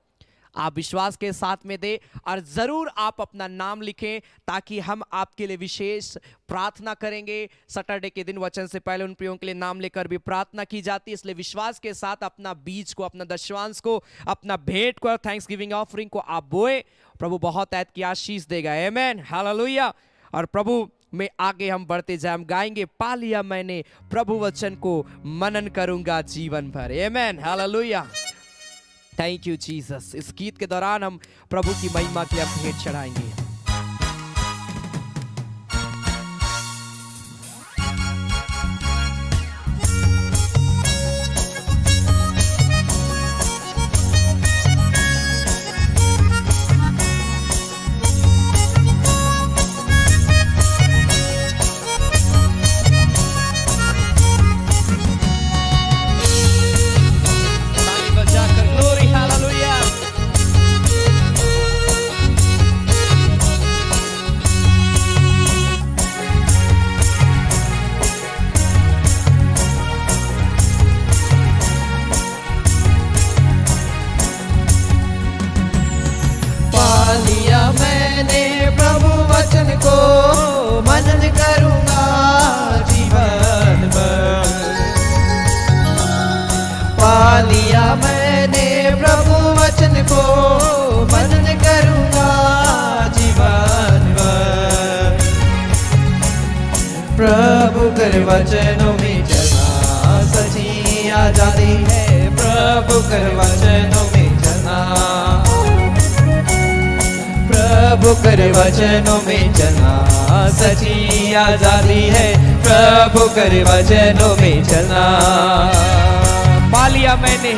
आप विश्वास के साथ में दें और ज़रूर आप अपना नाम लिखें ताकि हम आपके लिए विशेष प्रार्थना करेंगे। सैटरडे के दिन वचन से पहले उन प्रियों के लिए नाम लेकर भी प्रार्थना की जाती है, इसलिए विश्वास के साथ अपना बीज को, अपना दशवांश को, अपना भेंट को, थैंक्स गिविंग ऑफरिंग को आप बोए। प्रभु बहुत ऐत की आशीष देगा। आमेन, हालेलुया। और प्रभु में आगे हम बढ़ते जाए, हम गाएंगे, पा लिया मैंने प्रभु वचन को, मनन करूंगा जीवन भर। आमेन, हालेलुया। Thank you Jesus. इस गीत के दौरान हम प्रभु की महिमा के लिए भेंट चढ़ाएंगे। मनन करूंगा जीवन भर। पा लिया मैंने प्रभु वचन को, मनन करूंगा जीवन भर। प्रभु कर वचनों में चलना सच्ची आजादी है, प्रभु कर वचनों में चलना, प्रभु कर वचनों में चलना सच्ची आजादी है, प्रभु कर वचनों में चलना। पा लिया मैंने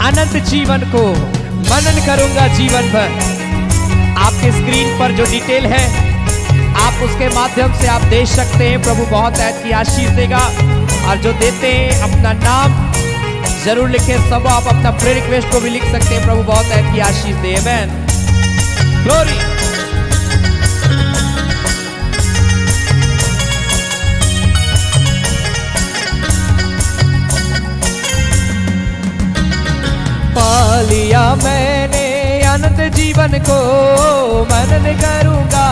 अनंत जीवन को, मनन करूंगा जीवन भर। आपके स्क्रीन पर जो डिटेल है आप उसके माध्यम से आप दे सकते हैं। प्रभु बहुत ऐत की आशीष देगा। और जो देते हैं अपना नाम जरूर लिखें। सब आप अपना प्रेयर रिक्वेस्ट को भी लिख सकते हैं। प्रभु बहुत ऐत की आशीष दे। आमेन, ग्लोरी। पा लिया मैंने अनंत जीवन को, मनन करूंगा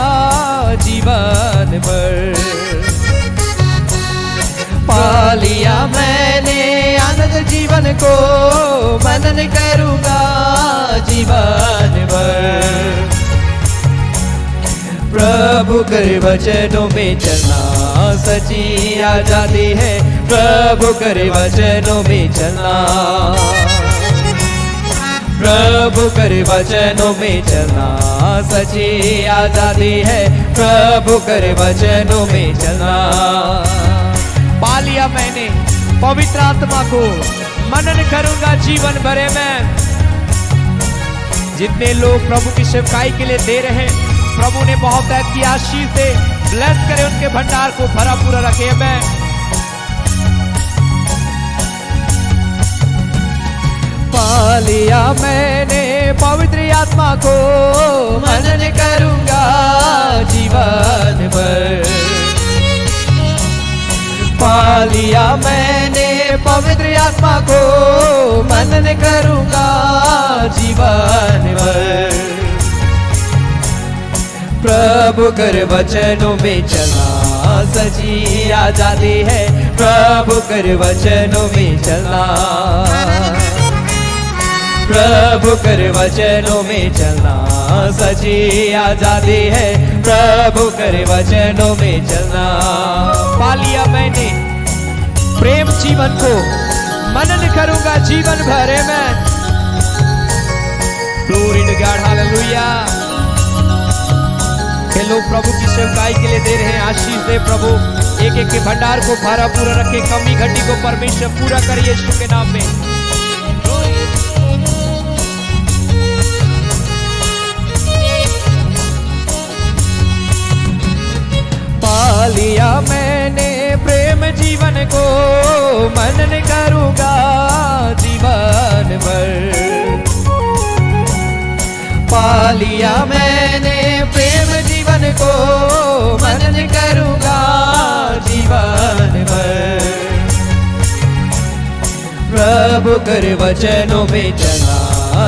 जीवन भर। पा लिया मैंने अनंत जीवन को, मनन करूंगा जीवन भर। प्रभु कर वचनों में चलना सच्ची आजादी है, प्रभु कर वचनों में चलना, प्रभु कर वचनों में चलना सच्ची आजादी है, प्रभु कर वचनों में चलना। पा लिया मैंने पवित्र आत्मा को, मनन करूंगा जीवन भर में। जितने लोग प्रभु की सेवकाई के लिए दे रहे हैं, प्रभु ने बहुत ऐत की आशीष दे, ब्लेस करे, उनके भंडार को भरा पूरा रखे। मैं पा लिया मैंने पवित्र आत्मा को, मनन करूंगा जीवन भर। पा लिया मैंने पवित्र आत्मा को, मनन करूंगा जीवन भर। प्रभु कर वचनों में चलना सच्ची आजादी है, प्रभु कर वचनों में चलना, प्रभु कर वचनों में चलना सच्ची आजादी है, प्रभु कर वचनों में चलना। पा लिया मैंने प्रेम जीवन को, मनन करूंगा जीवन भर में। Glory to God, hallelujah. ये लोग प्रभु की सेवकाई के लिए दे रहे हैं, आशीष दे प्रभु। एक एक के भंडार को भरा पूरा रखे, कमी घटी को परमेश्वर पूरा करे यीशु के नाम में। पा लिया मैंने प्रेम जीवन को, मनन करूंगा जीवन भर। पा लिया मैंने प्रेम जीवन को, मनन करूंगा जीवन भर। प्रभु कर वचनों में चलना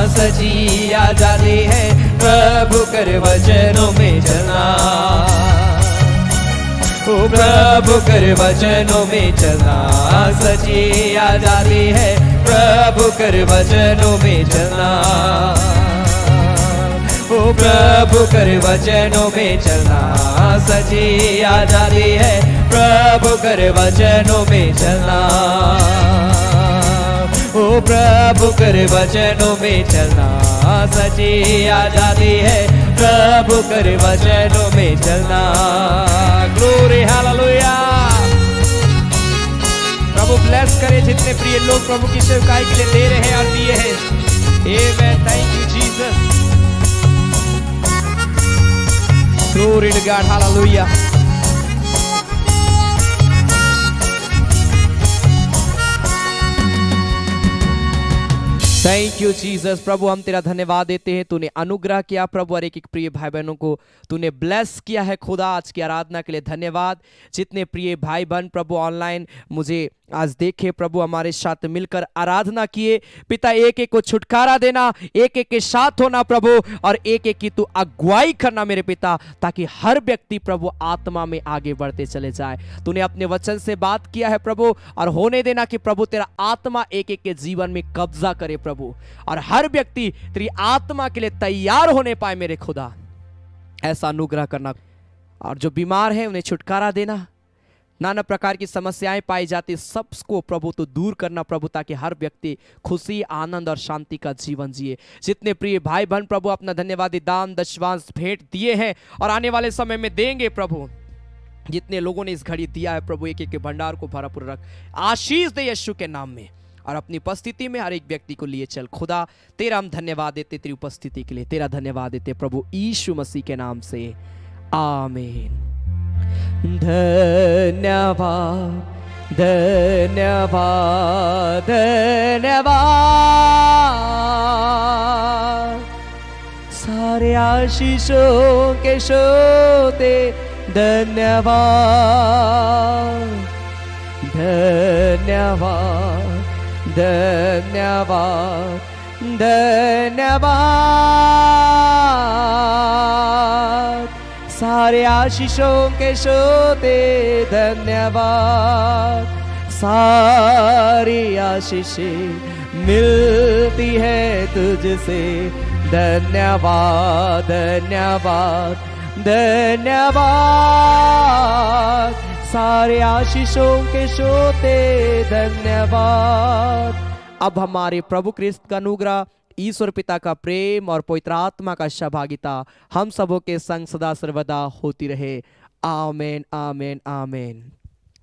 सच्ची आजादी है प्रभु कर वचनों में चलना। ओ प्रभु कर वचनों में चलना, सच्ची आजादी है प्रभु कर वचनों में चलना। ओ प्रभु कर वचनों में चलना, सच्ची आजादी है प्रभु कर वचनों में चलना। ओ प्रभु कर वचनों में चलना, सच्ची आजादी है प्रभु कर वचनों में चलना। Glory hallelujah. प्रभु ब्लेस करे जितने प्रिय लोग प्रभु की सेवकाई के लिए दे रहे हैं और दिए हैं। Amen, thank you Jesus. Glory to God, hallelujah. Thank you Jesus. प्रभु हम तेरा धन्यवाद देते हैं, तूने अनुग्रह किया प्रभु और एक एक प्रिय भाई बहनों को तूने ब्लेस किया है खुदा। आज की आराधना के लिए धन्यवाद। जितने प्रिय भाई बहन प्रभु ऑनलाइन मुझे आज देखे प्रभु हमारे साथ मिलकर आराधना किए, पिता एक एक को छुटकारा देना, एक एक के साथ होना प्रभु, और एक एक की तू अगुवाई करना मेरे पिता, ताकि हर व्यक्ति प्रभु आत्मा में आगे बढ़ते चले जाए। तूने अपने वचन से बात किया है प्रभु, और होने देना कि प्रभु तेरा आत्मा एक एक के जीवन में कब्जा करे प्रभु, और हर व्यक्ति तेरी आत्मा के लिए तैयार होने पाए मेरे खुदा। ऐसा अनुग्रह करना, और जो बीमार है उन्हें छुटकारा देना, नाना प्रकार की समस्याएं पाई जाती सबको प्रभु तो दूर करना प्रभु, ताकि हर व्यक्ति खुशी आनंद और शांति का जीवन जिए। जितने प्रिय भाई बहन प्रभु अपना धन्यवादी दान दशवांश भेंट दिए हैं और आने वाले समय में देंगे प्रभु, जितने लोगों ने इस घड़ी दिया है प्रभु, एक एक के भंडार को भरपूर रख, आशीष दे यीशु के नाम में, और अपनी उपस्थिति में हर एक व्यक्ति को लिए चल। खुदा तेरा हम धन्यवाद देते, तेरी उपस्थिति के लिए तेरा धन्यवाद देते प्रभु यीशु मसीह के नाम से, आमीन। धन्यवाद धन्यवाद धन्यवाद, सारे आशीषों के सोते धन्यवाद धन्यवाद धन्यवाद धन्यवाद, सारे आशीषों के सोते धन्यवाद। सारी आशीषें मिलती है तुझसे धन्यवाद धन्यवाद धन्यवाद, सारे आशीषों के सोते धन्यवाद। अब हमारे प्रभु क्रिस्त का अनुग्रह, ईश्वर पिता का प्रेम और पवित्र आत्मा का सहभागिता हम सबों के संग सदा सर्वदा होती रहे। आमेन आमेन आमेन।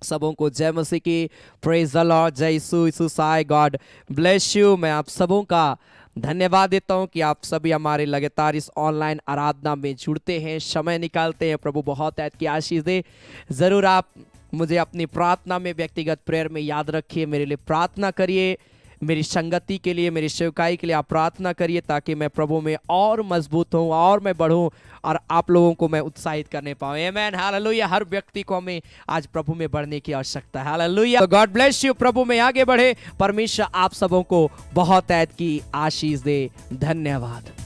सबों को जय मसीह की, प्रेज द लॉर्ड, जय यीशु यीशु साय, गॉड ब्लेस यू। मैं आप सबों का धन्यवाद देता हूं कि आप सभी हमारे लगातार इस ऑनलाइन आराधना में जुड़ते हैं, समय निकालते हैं। प्रभु बहुत ऐत की आशीष दे। ज़रूर आप मुझे अपनी प्रार्थना में, व्यक्तिगत प्रेयर में याद रखिए, मेरे लिए प्रार्थना करिए, मेरी संगति के लिए, मेरी सेवकाई के लिए आप प्रार्थना करिए, ताकि मैं प्रभु में और मजबूत हूँ और मैं बढ़ूँ और आप लोगों को मैं उत्साहित करने पाऊँ। Amen hallelujah. हर व्यक्ति को हमें आज प्रभु में बढ़ने की आवश्यकता है। हालेलुया। God bless you. प्रभु में आगे बढ़े। परमेश्वर आप सबों को बहुत ऐत की आशीष दे। धन्यवाद।